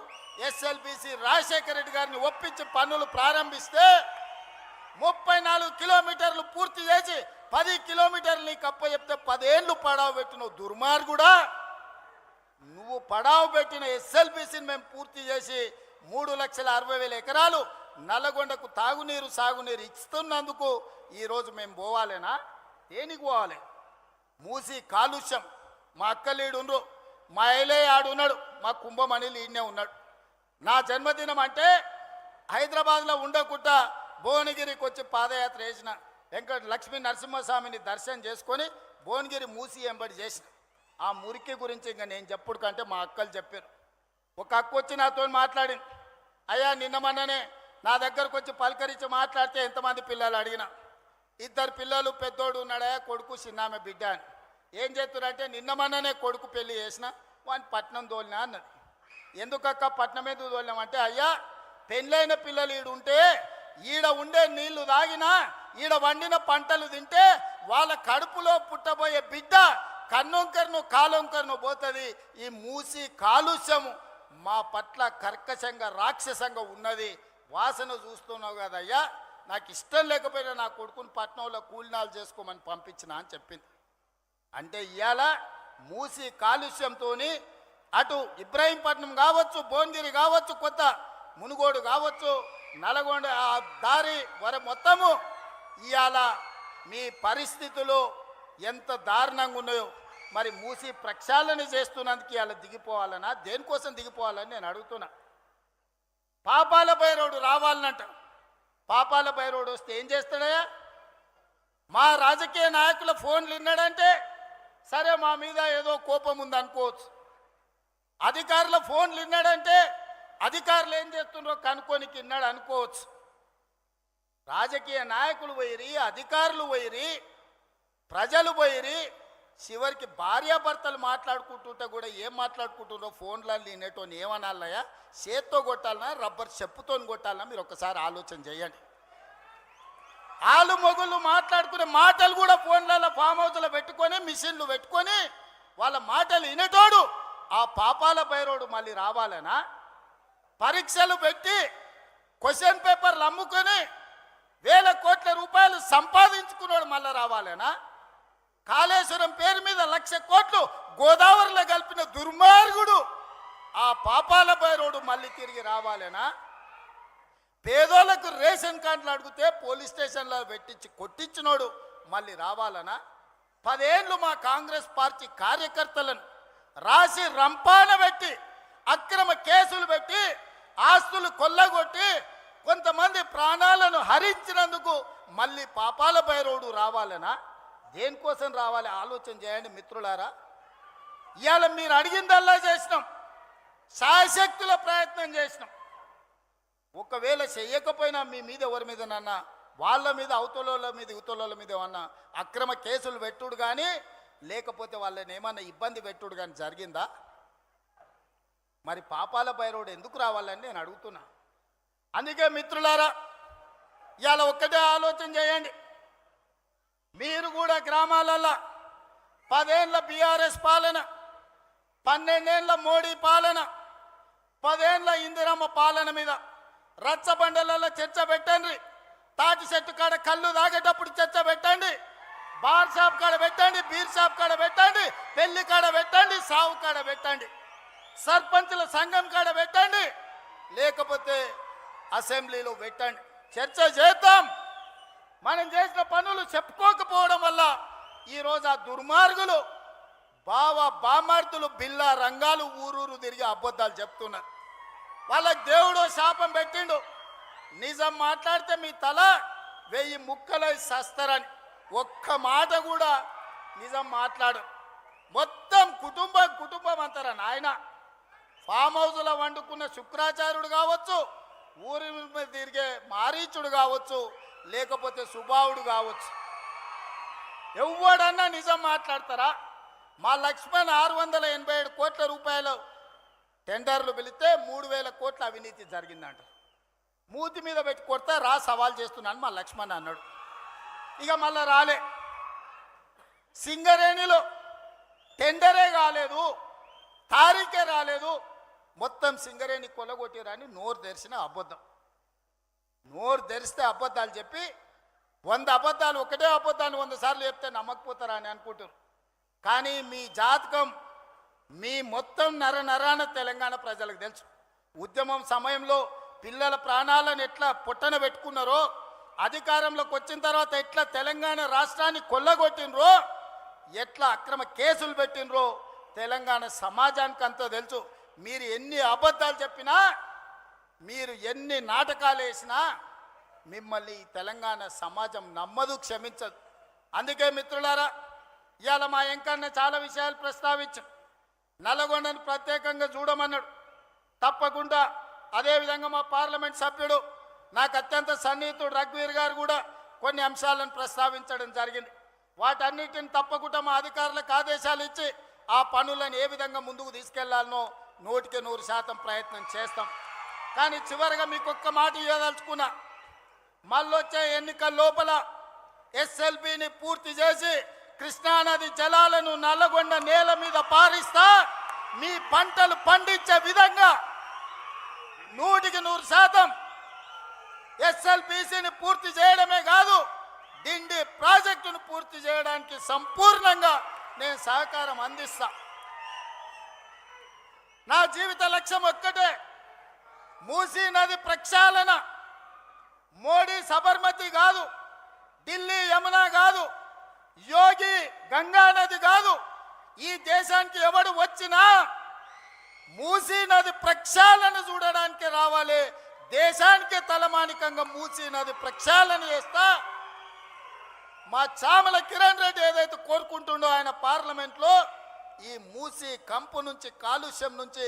ఎస్ఎల్బిసి రాజశేఖర రెడ్డి గారిని ఒప్పించి పనులు ప్రారంభిస్తే 34 కిలోమీటర్లు పూర్తి చేసి 10 కిలోమీటర్లు నీకు అప్ప చెప్తే 10 ఏళ్ళు పడావు పెట్టిన దుర్మార్గుడా. నువ్వు పడావు పెట్టిన ఎస్ఎల్బిసిని మేము పూర్తి చేసి 3,60,000 ఎకరాలు నల్లగొండకు తాగునీరు సాగునీరు ఇస్తున్నందుకు ఈరోజు మేము పోవాలేనా? దేనికి పోవాలి? మూసి కాలుష్యం. మా అక్కలీడుండ్రు, మా ఐలే ఆడున్నాడు, మా కుంభమణిలు ఈయనే ఉన్నాడు. నా జన్మదినం అంటే హైదరాబాద్లో ఉండకుండా భువనగిరికి వచ్చి పాదయాత్ర చేసిన లక్ష్మీ నరసింహస్వామిని దర్శనం చేసుకొని భువనగిరి మూసి ఎంబడి చేసిన. ఆ మురికి గురించి ఇంకా నేను చెప్పుడు కంటే మా అక్కలు చెప్పారు. ఒక అక్క వచ్చి నాతో మాట్లాడింది, అయ్యా నిన్న మొన్ననే నా దగ్గరకు వచ్చి పలకరించి మాట్లాడితే ఎంతమంది పిల్లలు అడిగిన, 2 పిల్లలు, పెద్దోడు ఉన్నాడా, కొడుకు చిన్నామె బిడ్డ అని. ఏం చేస్తున్నారంటే నిన్న మొన్ననే కొడుకు పెళ్లి చేసిన వాడిని పట్నం తోలినా అన్నది. ఎందుకక్క పట్నం ఎందుకు తోలినామంటే, అయ్యా పెళ్ళైన పిల్లలు ఈడుంటే ఈడ ఉండే నీళ్లు తాగినా ఈడ వండిన పంటలు తింటే వాళ్ళ కడుపులో పుట్టబోయే బిడ్డ కన్నొంకర్ను కాలొంకర్ను పోతుంది. ఈ మూసి కాలుష్యము మా పట్ల కర్కశంగా రాక్షసంగా ఉన్నది, వాసన చూస్తున్నావు కదయ్యా, నాకు ఇష్టం లేకపోయినా నా కొడుకుని పట్నంలో కూలినాలు చేసుకోమని పంపించిన అని చెప్పింది. అంటే ఇవాళ మూసి కాలుష్యంతో అటు ఇబ్రాహీంపట్నం కావచ్చు, భువనగిరి కావచ్చు, కొత్త మునుగోడు కావచ్చు, నల్గొండ ఆ దారి మొత్తము ఇవాళ మీ పరిస్థితులు ఎంత దారుణంగా ఉన్నాయో. మరి మూసి ప్రక్షాళన చేస్తున్నందుకు ఇవాళ దిగిపోవాలనా, దేనికోసం దిగిపోవాలని నేను అడుగుతున్నా. పాపాల భైరవుడు రావాలనంట. పాపాల భైరవుడు వస్తే ఏం చేస్తాడయ్యా? మా రాజకీయ నాయకుల ఫోన్లు విన్నాడంటే సరే మా మీద ఏదో కోపం ఉంది అనుకోవచ్చు. అధికారుల ఫోన్లు విన్నాడంటే అధికారులు ఏం చేస్తున్నారో కనుక్కోనికి విన్నాడు అనుకోవచ్చు. రాజకీయ నాయకులు పోయిరి, అధికారులు పోయిరి, ప్రజలు పోయిరి, చివరికి భార్యాభర్తలు మాట్లాడుకుంటుంటే కూడా ఏం మాట్లాడుకుంటున్నారో ఫోన్లలో వినేటోని ఏమనాలయ్యా? చేత్తో కొట్టాలన్నా, రబ్బర్ చెప్పుతో కొట్టాలన్నా? మీరు ఒక్కసారి ఆలోచన చేయండి. ఆలు మొగుళ్ళు మాట్లాడుకునే మాటలు కూడా ఫోన్లలో ఫామ్ హౌస్లో పెట్టుకొని, మిషన్లు పెట్టుకొని వాళ్ళ మాటలు వినేటోడు ఆ పాపాల భైరవుడు మళ్ళీ రావాలనా? పరీక్షలు పెట్టి క్వశ్చన్ పేపర్లు అమ్ముకొని వేల కోట్ల రూపాయలు సంపాదించుకున్నాడు మళ్ళీ రావాలనా? కాళేశ్వరం పేరు మీద 1,00,000 కోట్లు గోదావరిలో కలిపిన దుర్మార్గుడు ఆ పాపాల భైరవుడు మళ్ళీ తిరిగి రావాలనా? పేదోళ్లకు రేషన్ కార్డులు అడిగితే పోలీస్ స్టేషన్లో పెట్టించి కొట్టించినోడు మళ్ళీ రావాలనా? 10 ఏళ్ళు మా కాంగ్రెస్ పార్టీ కార్యకర్తలను రాసి రంపాన పెట్టి అక్రమ కేసులు పెట్టి ఆస్తులు కొల్లగొట్టి కొంతమంది ప్రాణాలను హరించినందుకు మళ్ళీ పాపాల భైరవుడు రావాలనా? దేనికోసం రావాలి ఆలోచన చేయండి మిత్రులారా. ఇవాళ మీరు అడిగిందల్లా చేసినాం, శాయశక్తుల ప్రయత్నం చేసినాం. ఒకవేళ చెయ్యకపోయినా మీ మీద ఎవరి మీద నన్న వాళ్ళ మీద అవతలోళ్ళ మీద ఇవతలోళ్ళ మీద ఏమన్నా అక్రమ కేసులు పెట్టుడు కానీ లేకపోతే వాళ్ళని ఏమన్నా ఇబ్బంది పెట్టుడు కానీ జరిగిందా? మరి పాపాల భైరవుడు ఎందుకు రావాలని నేను అడుగుతున్నా. అందుకే మిత్రులారా ఇవాళ ఒక్కటే ఆలోచన చేయండి. మీరు కూడా గ్రామాలలో 10 ఏళ్ళ బీఆర్ఎస్ పాలన, 12 ఏళ్ళ మోడీ పాలన, 10 ఏళ్ళ ఇందిరమ్మ పాలన మీద రచ్చబండలలో చర్చ పెట్టండి. తాటి చెట్టు కాడ కళ్ళు తాగేటప్పుడు చర్చ పెట్టండి, బార్ షాప్ కాడ పెట్టండి, బీర్ షాప్ కాడ పెట్టండి, పెళ్లి కాడ పెట్టండి, సావు కాడ పెట్టండి, సర్పంచుల సంఘం కాడ పెట్టండి, లేకపోతే అసెంబ్లీలో పెట్టండి. చర్చ చేద్దాం. మనం చేసిన పనులు చెప్పుకోకపోవడం వల్ల ఈరోజు ఆ దుర్మార్గులు బామార్దులు బిల్లా రంగాలు ఊరూరు తిరిగి అబద్ధాలు చెప్తున్నారు. వాళ్ళకి దేవుడు శాపం పెట్టిండు, నిజం మాట్లాడితే మీ తల 1000 ముక్కలై సస్తారని. ఒక్క మాట కూడా నిజం మాట్లాడు. మొత్తం కుటుంబం అంటారా నాయన. ఫామ్ హౌస్లో వండుకున్న శుక్రాచార్యుడు కావచ్చు, ఊరి మీద తిరిగే మారీచుడు కావచ్చు, లేకపోతే సుబావుడు కావచ్చు, ఎవడన్నా నిజం మాట్లాడతారా? మా లక్ష్మణ్ 687 కోట్ల రూపాయలు టెండర్లు పిలిస్తే 3,000 కోట్ల అవినీతి జరిగిందంట. మూతి మీద పెట్టి కొడతా రా సవాల్ చేస్తున్నాను మా లక్ష్మణ్ అన్నాడు. ఇక మళ్ళా రాలే. సింగరేణిలో టెండరే కాలేదు, తారీఖే రాలేదు, మొత్తం సింగరేణి కొల్లగొట్టిరని నోరు తెరిచిన అబద్ధం. నోరు తెరిస్తే అబద్ధాలు చెప్పి 100 అబద్ధాలు, ఒకటే అబద్ధాన్ని 100 సార్లు చెప్తే నమ్మకపోతారా అని అనుకుంటారు. కానీ మీ జాతకం మీ మొత్తం నరాన తెలంగాణ ప్రజలకు తెలుసు. ఉద్యమం సమయంలో పిల్లల ప్రాణాలను ఎట్లా పొట్టన పెట్టుకున్నారో, అధికారంలోకి వచ్చిన తర్వాత ఎట్లా తెలంగాణ రాష్ట్రాన్ని కొల్లగొట్టినరో, ఎట్లా అక్రమ కేసులు పెట్టినరో తెలంగాణ సమాజానికి అంతా తెలుసు. మీరు ఎన్ని అబద్ధాలు చెప్పినా, మీరు ఎన్ని నాటకాలు వేసినా మిమ్మల్ని తెలంగాణ సమాజం నమ్మదు, క్షమించదు. అందుకే మిత్రులారా ఇవాళ మా ఎంకన్న చాలా విషయాలు ప్రస్తావించాం. నల్లగొండను ప్రత్యేకంగా చూడమన్నాడు. తప్పకుండా అదేవిధంగా మా పార్లమెంట్ సభ్యుడు నాకు అత్యంత సన్నిహితుడు రఘువీర్ గారు కూడా కొన్ని అంశాలను ప్రస్తావించడం జరిగింది. వాటన్నిటిని తప్పకుండా మా అధికారులకు ఆదేశాలు ఇచ్చి ఆ పనులను ఏ విధంగా ముందుకు తీసుకెళ్లాలనో 100% ప్రయత్నం చేస్తాం. కానీ చివరిగా మీకు ఒక్క మాట ఇవ్వదలుచుకున్నా. మళ్ళొచ్చే ఎన్నికల లోపల ఎస్ఎల్బిని పూర్తి చేసి కృష్ణానది జలాలను నల్లగొండ నేల మీద పారిస్తా. మీ పంటలు పండించే విధంగా 100% ఎస్ఎల్బీసీని పూర్తి చేయడమే కాదు, డిండి ప్రాజెక్టును పూర్తి చేయడానికి సంపూర్ణంగా నేను సహకారం అందిస్తా. నా జీవిత లక్ష్యం ఒక్కటే, మూసీ నది ప్రక్షాళన. మోడీ సబర్మతి కాదు, ఢిల్లీ యమున కాదు, యోగి గంగా నది కాదు. ఈ దేశానికి ఎవడు వచ్చినా మూసీ నది ప్రక్షాళన చూడడానికి రావాలి. దేశానికి తలమానికంగా మూసీ నది ప్రక్షాళన చేస్తా. మా చామల కిరణ్ రెడ్డి ఏదైతే కోరుకుంటుండో ఆయన పార్లమెంట్లో, ఈ మూసీ కంపు నుంచి, కాలుష్యం నుంచి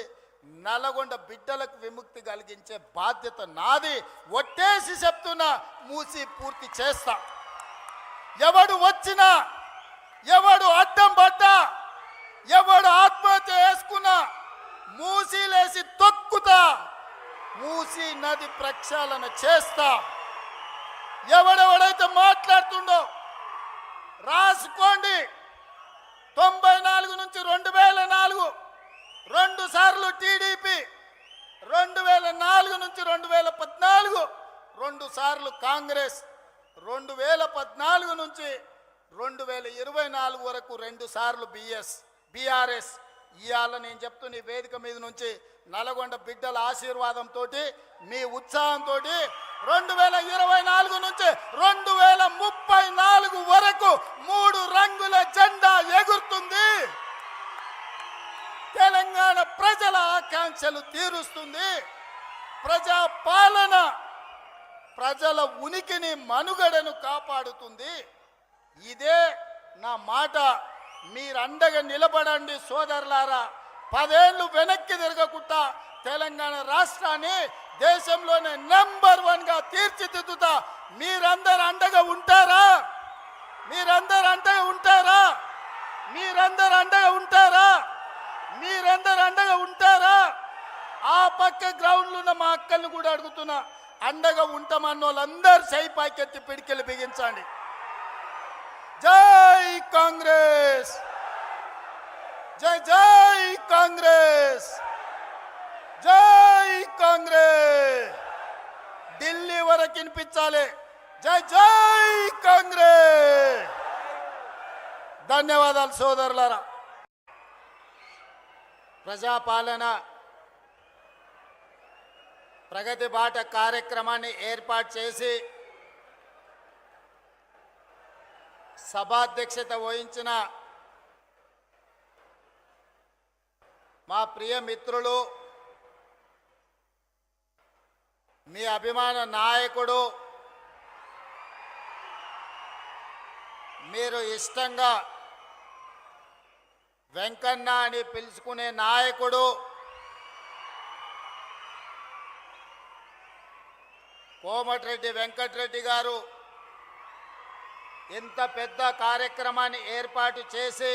నల్లగొండ బిడ్డలకు విముక్తి కలిగించే బాధ్యత నాది. ఒట్టేసి చెప్తున్నా, మూసీ పూర్తి చేస్తా. ఎవడు వచ్చినా, ఎవడు అడ్డం పడ్డా, ఎవడు ఆత్మహత్య చేసుకున్నా మూసీలేసి తొక్కుతా, మూసీ నది ప్రక్షాళన చేస్తా. ఎవడెవడైతే మాట్లాడుతుండో రాసుకోండి. 94 నుంచి 2004 2 సార్లు టీడీపీ, 2004 నుంచి 2014 2 సార్లు కాంగ్రెస్, 2014 నుంచి 2024 వరకు 2 సార్లు బీఆర్ఎస్. ఇవాళ నేను చెప్తున్న ఈ వేదిక మీద నుంచి నల్గొండ బిడ్డల ఆశీర్వాదంతో, మీ ఉత్సాహంతో 2024 నుంచి 2034 వరకు 3 రంగుల జెండా ఎగురుతుంది. తెలంగాణ ప్రజల ఆకాంక్షలు తీరుస్తుంది. ప్రజా పాలన ప్రజల ఉనికిని, మనుగడను కాపాడుతుంది. ఇదే నా మాట. మీరు అండగా నిలబడండి సోదరులారా. 10 ఏళ్ళు వెనక్కి తిరగకుండా తెలంగాణ రాష్ట్రాన్ని దేశంలోనే నంబర్ 1గా తీర్చిదిద్దుతా. మీరందరూ అండగా ఉంటారా? మీరందరూ అండగా ఉంటారా? మీరందరూ అండగా ఉంటారా? మీరందరూ అండగా ఉంటారా? ఆ పక్క గ్రౌండ్లో ఉన్న మా అక్కల్ని కూడా అడుగుతున్నా, అండగా ఉంటామన్న వాళ్ళందరూ సై పాకెత్తి పిడికెళ్ళి బిగించండి. జై కాంగ్రెస్, జై జై కాంగ్రెస్, జై కాంగ్రెస్. ఢిల్లీ వరకు వినిపించాలి. జై జై కాంగ్రెస్. ధన్యవాదాలు సోదరులారా. ప్రజాపాలన ప్రగతి బాట కార్యక్రమాన్ని ఏర్పాటు చేసి సభాధ్యక్షత వహించిన మా ప్రియ మిత్రులు, మీ అభిమాన నాయకుడు, మీరు ఇష్టంగా వెంకన్న అని పిలుచుకునే నాయకుడు, కోమటిరెడ్డి వెంకటరెడ్డి గారు ఇంత పెద్ద కార్యక్రమాన్ని ఏర్పాటు చేసి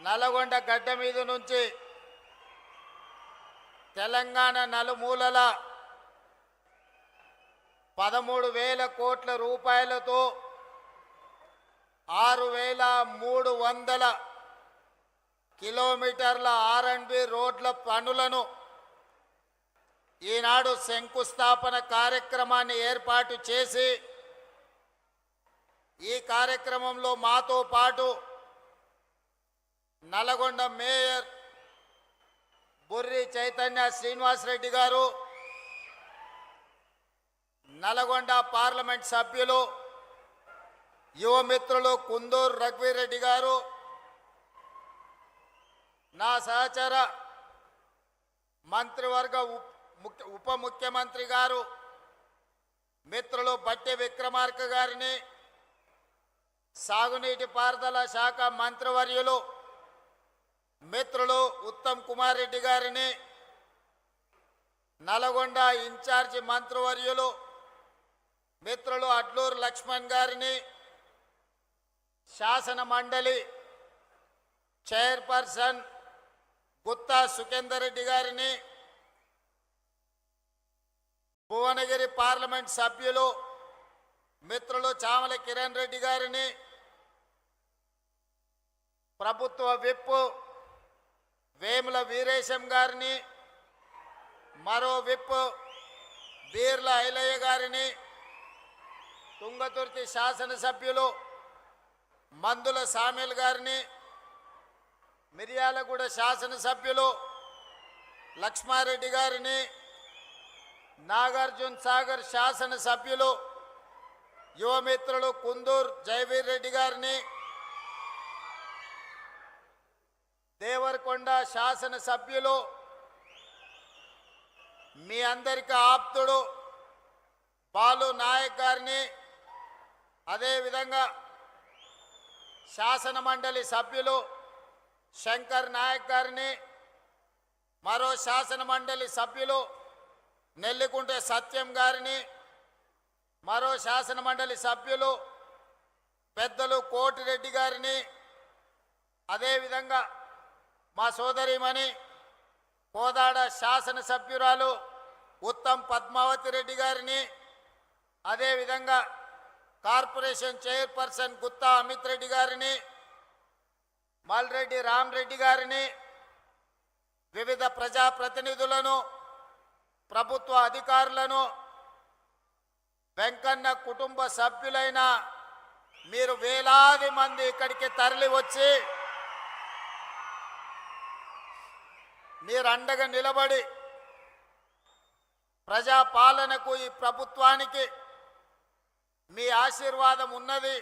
నల్గొండ గడ్డ మీద నుంచి తెలంగాణ నలుమూలల 13,000 కోట్ల రూపాయలతో 6,300 కిలోమీటర్ల R&B రోడ్ల పనులను ఈనాడు శంకుస్థాపన కార్యక్రమాన్ని ఏర్పాటు చేసి, ఈ కార్యక్రమంలో మాతో పాటు నల్గొండ మేయర్ బుర్రి చైతన్య శ్రీనివాసరెడ్డి గారు, నల్గొండ పార్లమెంట్ సభ్యులు యువమిత్రులు కుందూరు రఘువీరెడ్డి గారు, నా సహచర మంత్రివర్గ ఉప ముఖ్యమంత్రి గారు మిత్రులు బట్టి విక్రమార్క గారిని, సాగునీటి పారుదల శాఖ మంత్రివర్యులు మిత్రులు ఉత్తమ్ కుమార్ రెడ్డి గారిని, నల్గొండ ఇన్ఛార్జి మంత్రివర్యులు మిత్రులు అడ్లూరు లక్ష్మణ్ గారిని, శాసన మండలి చైర్పర్సన్ గుత్తా సుఖేందర్ రెడ్డి గారిని, భువనగిరి పార్లమెంట్ సభ్యులు మిత్రులు చామల కిరణ్ రెడ్డి గారిని, ప్రభుత్వ విప్ వేముల వీరేశం గారిని, మరో విప్ బీర్ల ఐలయ్య గారిని, తుంగతుర్తి శాసనసభ్యులు మందుల సామెల్ గారిని, మిర్యాలగూడ శాసనసభ్యులు లక్ష్మారెడ్డి గారిని, నాగార్జున సాగర్ శాసనసభ్యులు యువమిత్రులు కుందూర్ జయవీర్ రెడ్డి గారిని, దేవరకొండ శాసనసభ్యులు మీ అందరికీ ఆప్తుడు బాలు నాయక్ గారిని, అదేవిధంగా శాసన మండలి సభ్యులు శంకర్ నాయక్ గారిని, మరో శాసన మండలి సభ్యులు నెల్లికుంట సత్యం గారిని, మరో శాసన మండలి సభ్యులు పెద్దలు కోటిరెడ్డి గారిని, అదేవిధంగా మా సోదరిమణి కోదాడ శాసనసభ్యురాలు ఉత్తమ్ పద్మావతి రెడ్డి గారిని, అదేవిధంగా కార్పొరేషన్ చైర్పర్సన్ గుత్తా అమిత్ రెడ్డి గారిని, మల్రెడ్డి రామరెడ్డి గారిని, వివిధ ప్రజాప్రతినిధులను, ప్రభుత్వ అధికారులను, వెంకన్న కుటుంబ సభ్యులైన మీరు వేలాది మంది ఇక్కడికి తరలి వచ్చి మీరు అండగా నిలబడి ప్రజాపాలనకు ఈ ప్రభుత్వానికి మీ ఆశీర్వాదం ఉన్నది.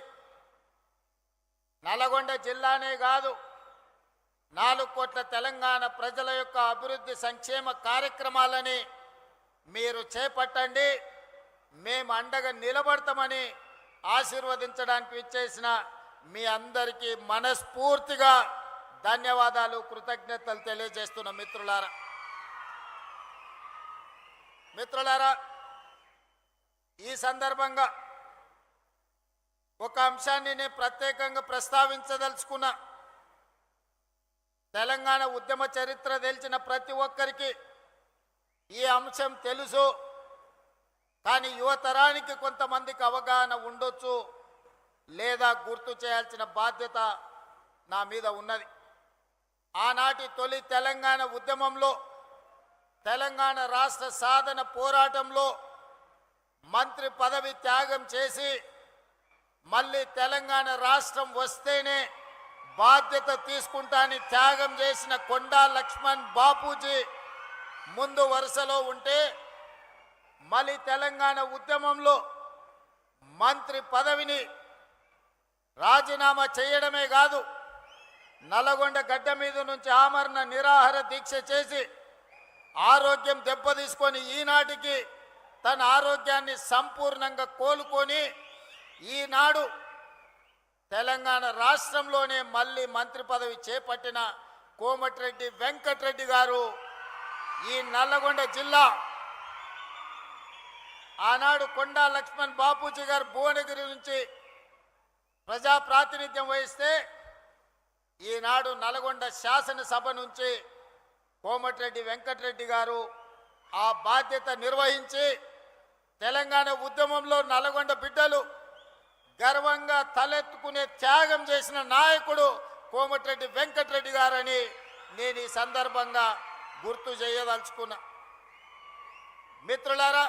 నల్గొండ జిల్లానే కాదు, 4 కోట్ల తెలంగాణ ప్రజల యొక్క అభివృద్ధి సంక్షేమ కార్యక్రమాలని మీరు చేపట్టండి, మేము అండగా నిలబడతామని ఆశీర్వదించడానికి ఇచ్చేసిన మీ అందరికీ మనస్ఫూర్తిగా ధన్యవాదాలు, కృతజ్ఞతలు తెలియజేస్తున్న మిత్రులారా, ఈ సందర్భంగా ఒక అంశాన్ని నేను ప్రత్యేకంగా ప్రస్తావించదలుచుకున్నా. తెలంగాణ ఉద్యమ చరిత్ర తెలిసిన ప్రతి ఒక్కరికి ఈ అంశం తెలుసు, కానీ యువతరానికి కొంతమందికి అవగాహన ఉండొచ్చు లేదా గుర్తు చేయాల్సిన బాధ్యత నా మీద ఉన్నది. ఆనాటి తొలి తెలంగాణ ఉద్యమంలో, తెలంగాణ రాష్ట్ర సాధన పోరాటంలో మంత్రి పదవి త్యాగం చేసి మళ్ళీ తెలంగాణ రాష్ట్రం వస్తేనే బాధ్యత తీసుకుంటాని త్యాగం చేసిన కొండా లక్ష్మణ్ బాపూజీ ముందు వరుసలో ఉంటే, మళ్ళీ తెలంగాణ ఉద్యమంలో మంత్రి పదవిని రాజీనామా చేయడమే కాదు, నల్గొండ గడ్డ మీద నుంచి ఆమరణ నిరాహార దీక్ష చేసి ఆరోగ్యం దెబ్బతీసుకొని ఈనాటికి తన ఆరోగ్యాన్ని సంపూర్ణంగా కోలుకొని ఈనాడు తెలంగాణ రాష్ట్రంలోనే మళ్ళీ మంత్రి పదవి చేపట్టిన కోమటిరెడ్డి వెంకటరెడ్డి గారు ఈ నల్లగొండ జిల్లా, ఆనాడు కొండా లక్ష్మణ్ బాపూజీ గారు భువనగిరి నుంచి ప్రజా ప్రాతినిధ్యం వహిస్తే ఈనాడు నల్గొండ శాసనసభ నుంచి కోమటిరెడ్డి వెంకటరెడ్డి గారు ఆ బాధ్యత నిర్వహించి తెలంగాణ ఉద్యమంలో నల్గొండ బిడ్డలు గర్వంగా తలెత్తుకునే త్యాగం చేసిన నాయకుడు కోమటిరెడ్డి వెంకటరెడ్డి గారని నేను ఈ సందర్భంగా గుర్తు చేయదలుచుకున్నా. మిత్రులారా,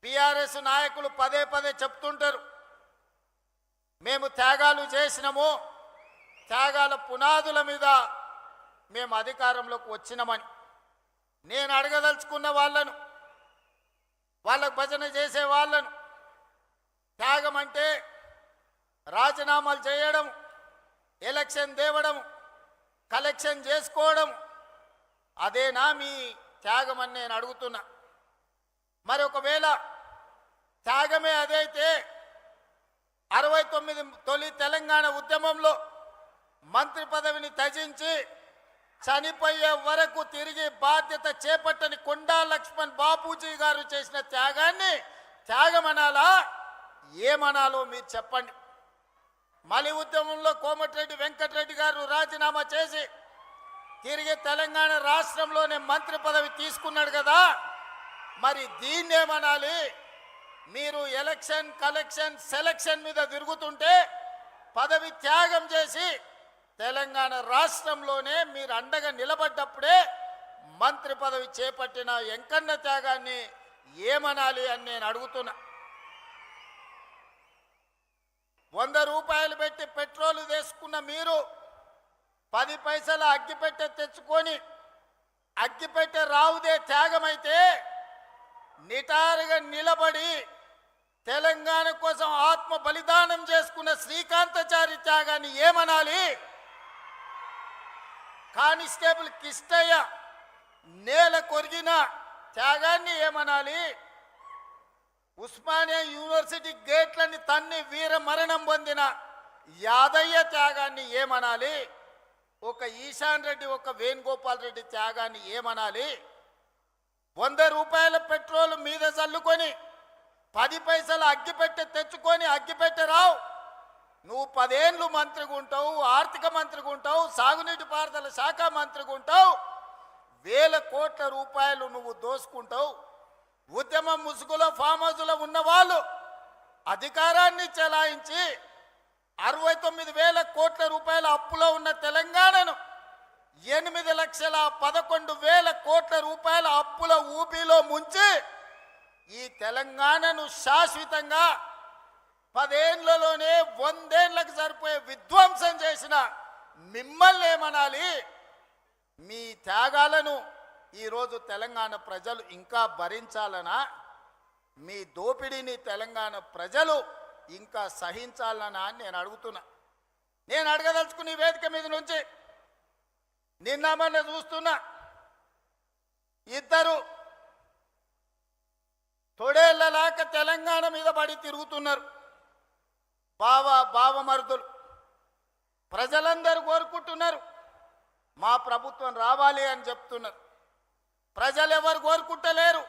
టిఆర్ఎస్ నాయకులు పదే పదే చెప్తుంటారు, మేము త్యాగాలు చేసినాము, త్యాగాల పునాదుల మీద మేము అధికారంలోకి వచ్చినామని. నేను అడగదలుచుకున్న వాళ్ళకు భజన చేసే వాళ్ళను, త్యాగం అంటే రాజీనామాలు చేయడం, ఎలక్షన్ తేవడం, కలెక్షన్ చేసుకోవడం, అదేనా మీ త్యాగం అని నేను అడుగుతున్నా. మరి ఒకవేళ త్యాగమే అదైతే 69 తొలి తెలంగాణ ఉద్యమంలో మంత్రి పదవిని త్యజించి చనిపోయే వరకు తిరిగి బాధ్యత చేపట్టని కొండా లక్ష్మణ్ బాపూజీ గారు చేసిన త్యాగాన్ని త్యాగమనాలా, ఏమనాలో మీరు చెప్పండి. మలి ఉద్యమంలో కోమటిరెడ్డి వెంకటరెడ్డి గారు రాజీనామా చేసి తిరిగి తెలంగాణ రాష్ట్రంలోనే మంత్రి పదవి తీసుకున్నాడు కదా, మరి దీన్నేమనాలి? మీరు ఎలక్షన్, కలెక్షన్, సెలక్షన్ మీద తిరుగుతుంటే పదవి త్యాగం చేసి తెలంగాణ రాష్ట్రంలోనే మీరు అండగా నిలబడ్డప్పుడే మంత్రి పదవి చేపట్టిన వెంకన్న త్యాగాన్ని ఏమనాలి అని నేను అడుగుతున్నా. 100 రూపాయలు పెట్టి పెట్రోల్ తీసుకున్న మీరు 10 పైసల అగ్గిపెట్టె తెచ్చుకొని అగ్గిపెట్టె రావుదే త్యాగమైతే నిటారుగా నిలబడి తెలంగాణ కోసం ఆత్మ బలిదానం చేసుకున్న శ్రీకాంతాచారి త్యాగాన్ని ఏమనాలి? కానిస్టేబుల్ కిష్టయ్య నేల కొరిగిన త్యాగాన్ని ఏమనాలి? ఉస్మానియా యూనివర్సిటీ గేట్లని తన్ని వీర మరణం పొందిన యాదయ్య త్యాగాన్ని ఏమనాలి? ఒక ఈశాన్ రెడ్డి, ఒక వేణుగోపాల్ రెడ్డి త్యాగాన్ని ఏమనాలి? 100 రూపాయల పెట్రోల్ మీద చల్లుకొని 10 పైసల అగ్గిపెట్టె తెచ్చుకొని అగ్గిపెట్టె రావు. నువ్వు 10 ఏళ్ళు మంత్రిగా ఉంటావు, ఆర్థిక మంత్రిగా ఉంటావు, సాగునీటి పారుదల శాఖ మంత్రిగా ఉంటావు, 1000 కోట్ల రూపాయలు నువ్వు దోసుకుంటావు. ఉద్యమం ముసుగులో ఫామ్ హౌస్లో ఉన్న వాళ్ళు అధికారాన్ని చెలాయించి 69,000 కోట్ల రూపాయల అప్పులో ఉన్న తెలంగాణను 8,11,000 కోట్ల రూపాయల అప్పుల ఊబిలో ముంచి ఈ తెలంగాణను శాశ్వతంగా 10 ఏళ్లలోనే 100 ఏళ్లకు సరిపోయే విధ్వంసం చేసిన మిమ్మల్ని ఏమనాలి? మీ త్యాగాలను ఈరోజు తెలంగాణ ప్రజలు ఇంకా భరించాలనా? మీ దోపిడీని తెలంగాణ ప్రజలు ఇంకా సహించాలనా అని నేను అడుగుతున్నా. నేను అడగదలుచుకుని వేదిక మీద నుంచి నిన్న మొన్న చూస్తున్నా, ఇద్దరు తొడేళ్లలాక తెలంగాణ మీద పడి తిరుగుతున్నారు. బావమరుదులు ప్రజలందరూ కోరుకుంటున్నారు, మా ప్రభుత్వం రావాలి అని చెప్తున్నారు. ప్రజలు ఎవరు కోరుకుంటలేరు,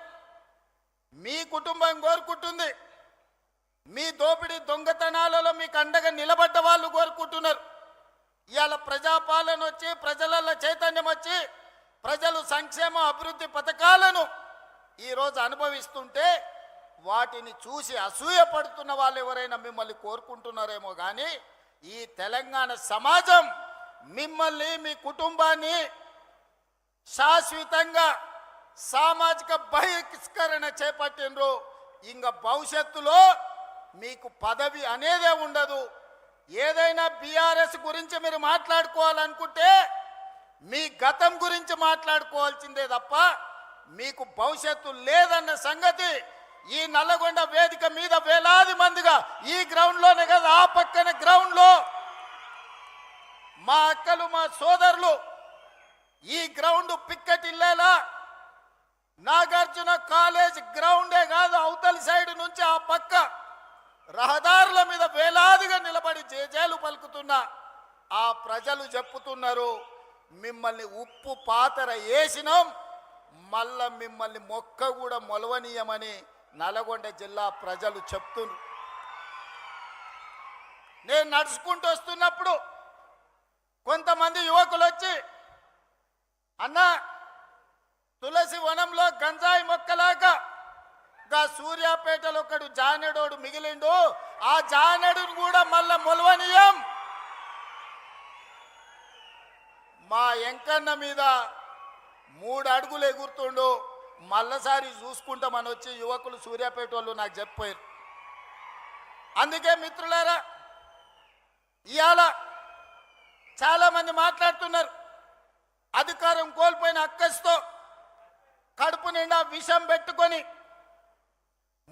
మీ కుటుంబం కోరుకుంటుంది. మీ దోపిడీ దొంగతనాలలో మీకు అండగా నిలబడ్డ వాళ్ళు కోరుకుంటున్నారు. ఇవాళ ప్రజాపాలన వచ్చి ప్రజలలో చైతన్యం వచ్చి ప్రజలు సంక్షేమ అభివృద్ధి పథకాలను ఈరోజు అనుభవిస్తుంటే వాటిని చూసి అసూయపడుతున్న వాళ్ళు ఎవరైనా మిమ్మల్ని కోరుకుంటున్నారేమో కానీ ఈ తెలంగాణ సమాజం మిమ్మల్ని, మీ కుటుంబాన్ని శాశ్వతంగా సామాజిక బహిష్కరణ చేపట్టినరు. ఇంకా భవిష్యత్తులో మీకు పదవి అనేదే ఉండదు. ఏదైనా బీఆర్ఎస్ గురించి మీరు మాట్లాడుకోవాలనుకుంటే మీ గతం గురించి మాట్లాడుకోవాల్సిందే తప్ప మీకు భవిష్యత్తు లేదన్న సంగతి ఈ నల్లగొండ వేదిక మీద వేలాది మందిగా ఈ గ్రౌండ్లోనే కదా, ఆ పక్కన గ్రౌండ్లో మా అక్కలు, మా సోదరులు ఈ గ్రౌండ్ పిక్కటిల్లేలా నాగార్జున కాలేజ్ గ్రౌండే కాదు, అవతలి సైడ్ నుంచి ఆ పక్క రహదారుల మీద వేలాదిగా నిలబడి జేజేలు పలుకుతున్న ఆ ప్రజలు చెప్పుతున్నారు, మిమ్మల్ని ఉప్పు పాతర వేసినాం, మళ్ళా మిమ్మల్ని మొక్క కూడా మొలవనీయమని నల్గొండ జిల్లా ప్రజలు చెప్తున్నారు. నేను నడుచుకుంటూ వస్తున్నప్పుడు కొంతమంది యువకులు వచ్చి, అన్నా తులసి వనంలో గంజాయి మొక్కలాగా గా సూర్యాపేటలో ఒకడు జానెడోడు మిగిలిండు, ఆ జానెడును కూడా మళ్ళా మొలవనీయం. మా వెంకన్న మీద 3 అడుగులు ఎగురుతుండు, మళ్ళసారి చూసుకుంటామని వచ్చి యువకులు సూర్యాపేట వాళ్ళు నాకు చెప్పారు. అందుకే మిత్రులారా, ఇవాళ చాలామంది మాట్లాడుతున్నారు, అధికారం కోల్పోయిన అక్కస్తో కడుపు నిండా విషం పెట్టుకొని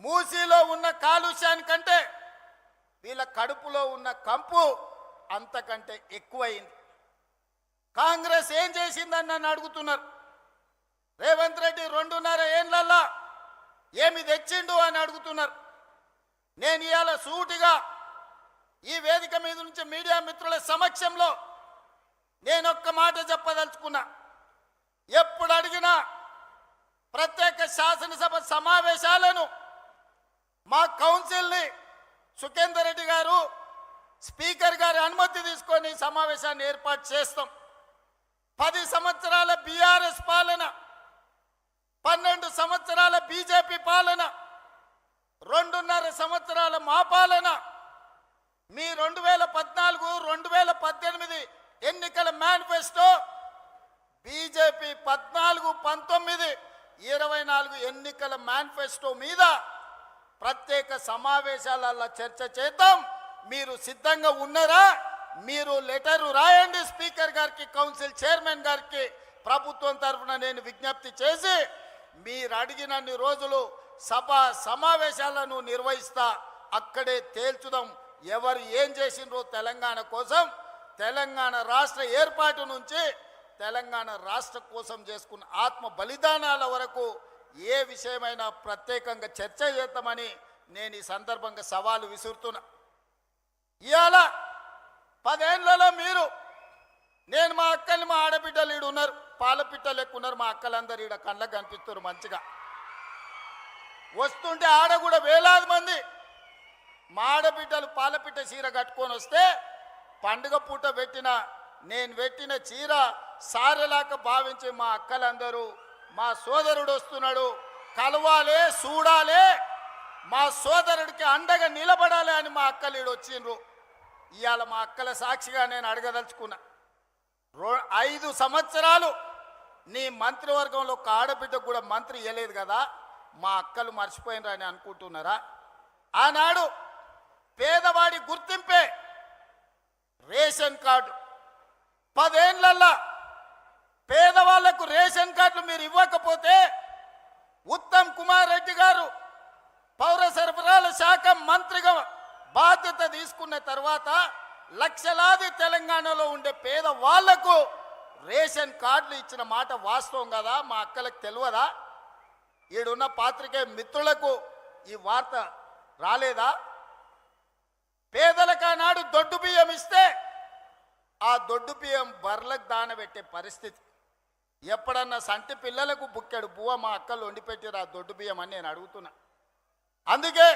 మూసీలో ఉన్న కాలుష్యానికంటే వీళ్ళ కడుపులో ఉన్న కంపు అంతకంటే ఎక్కువైంది. కాంగ్రెస్ ఏం చేసిందని నన్ను అడుగుతున్నారు. రేవంత్ రెడ్డి 2.5 ఏళ్లలో ఏమి తెచ్చిండు అని అడుగుతున్నారు. నేను ఇవాళ సూటిగా ఈ వేదిక మీద నుంచి మీడియా మిత్రుల సమక్షంలో నేను ఒక్క మాట చెప్పదలుచుకున్నా. ఎప్పుడు అడిగినా ప్రత్యేక శాసనసభ సమావేశాలను మా కౌన్సిల్ని సుఖేందర్ రెడ్డి గారు స్పీకర్ గారి అనుమతి తీసుకొని సమావేశాన్ని ఏర్పాటు చేస్తాం. 10 సంవత్సరాల బీఆర్ఎస్ పాలన, 12 సంవత్సరాల బీజేపీ పాలన, 2.5 సంవత్సరాల మా పాలన, మీ 2014, 2018 ఎన్నికల మేనిఫెస్టో బీజేపీ 14, 19, 24 ఎన్నికల మేనిఫెస్టో మీద ప్రత్యేక సమావేశాలలో చర్చ చేద్దాం. మీరు సిద్ధంగా ఉన్నారా? మీరు లెటరు రాయండి స్పీకర్ గారికి, కౌన్సిల్ చైర్మన్ గారికి. ప్రభుత్వం తరఫున నేను విజ్ఞప్తి చేసి మీరు అడిగినన్ని రోజులు సభ సమావేశాలను నిర్వహిస్తా. అక్కడే తేల్చుదాం ఎవరు ఏం చేసిండ్రో తెలంగాణ కోసం. తెలంగాణ రాష్ట్ర ఏర్పాటు నుంచి తెలంగాణ రాష్ట్ర కోసం చేసుకున్న ఆత్మ బలిదానాల వరకు ఏ విషయమైనా ప్రత్యేకంగా చర్చ చేద్దామని నేను ఈ సందర్భంగా సవాలు విసురుతున్నా. ఇవాళ 10 ఏళ్లలో మీరు, నేను మా అక్కలు మా ఆడబిడ్డలు ఈడు ఉన్నారు, పాలపిట్టలు ఎక్కువ ఉన్నారు, మా అక్కలందరూ ఈడ కళ్ళకు కనిపిస్తారు మంచిగా. వస్తుంటే ఆడ కూడా వేలాది మంది మా ఆడబిడ్డలు పాలపిట్ట చీర కట్టుకొని వస్తే పండుగ పూట నేను పెట్టిన చీర సారెలాగా భావించి మా అక్కలందరూ మా సోదరుడు వస్తున్నాడు కలవాలే, చూడాలే, మా సోదరుడికి అండగా నిలబడాలి అని మా అక్కలు ఈడు వచ్చిండ్రు. ఇవాళ మా అక్కల సాక్షిగా నేను అడగదలుచుకున్నా, 5 సంవత్సరాలు నీ మంత్రివర్గంలో ఒక ఆడబిడ్డకు కూడా మంత్రి ఇవ్వలేదు కదా, మా అక్కలు మర్చిపోయినరని అనుకుంటున్నారా? ఆనాడు పేదవాడి గుర్తింపే రేషన్ కార్డు. 10 ఏళ్లల్లా పేదవాళ్లకు రేషన్ కార్డులు మీరు ఇవ్వకపోతే ఉత్తమ్ కుమార్ రెడ్డి గారు పౌర సరఫరాల శాఖ మంత్రిగా బాధ్యత తీసుకున్న తర్వాత లక్షలాది తెలంగాణలో ఉండే పేదవాళ్లకు రేషన్ కార్డులు ఇచ్చిన మాట వాస్తవం కదా? మా అక్కలకు తెలియదా? ఈడున్న పాత్రికేయ మిత్రులకు ఈ వార్త రాలేదా? పేదలకు ఆనాడు దొడ్డు బియ్యం ఇస్తే ఆ దొడ్డు బియ్యం బర్లకు దానబెట్టే పరిస్థితి. ఎప్పుడన్నా సంటి పిల్లలకు బుక్కెడు బువ్వ మా అక్కలు వండి పెట్టిరు ఆ దొడ్డు బియ్యం అని నేను అడుగుతున్నా. అందుకే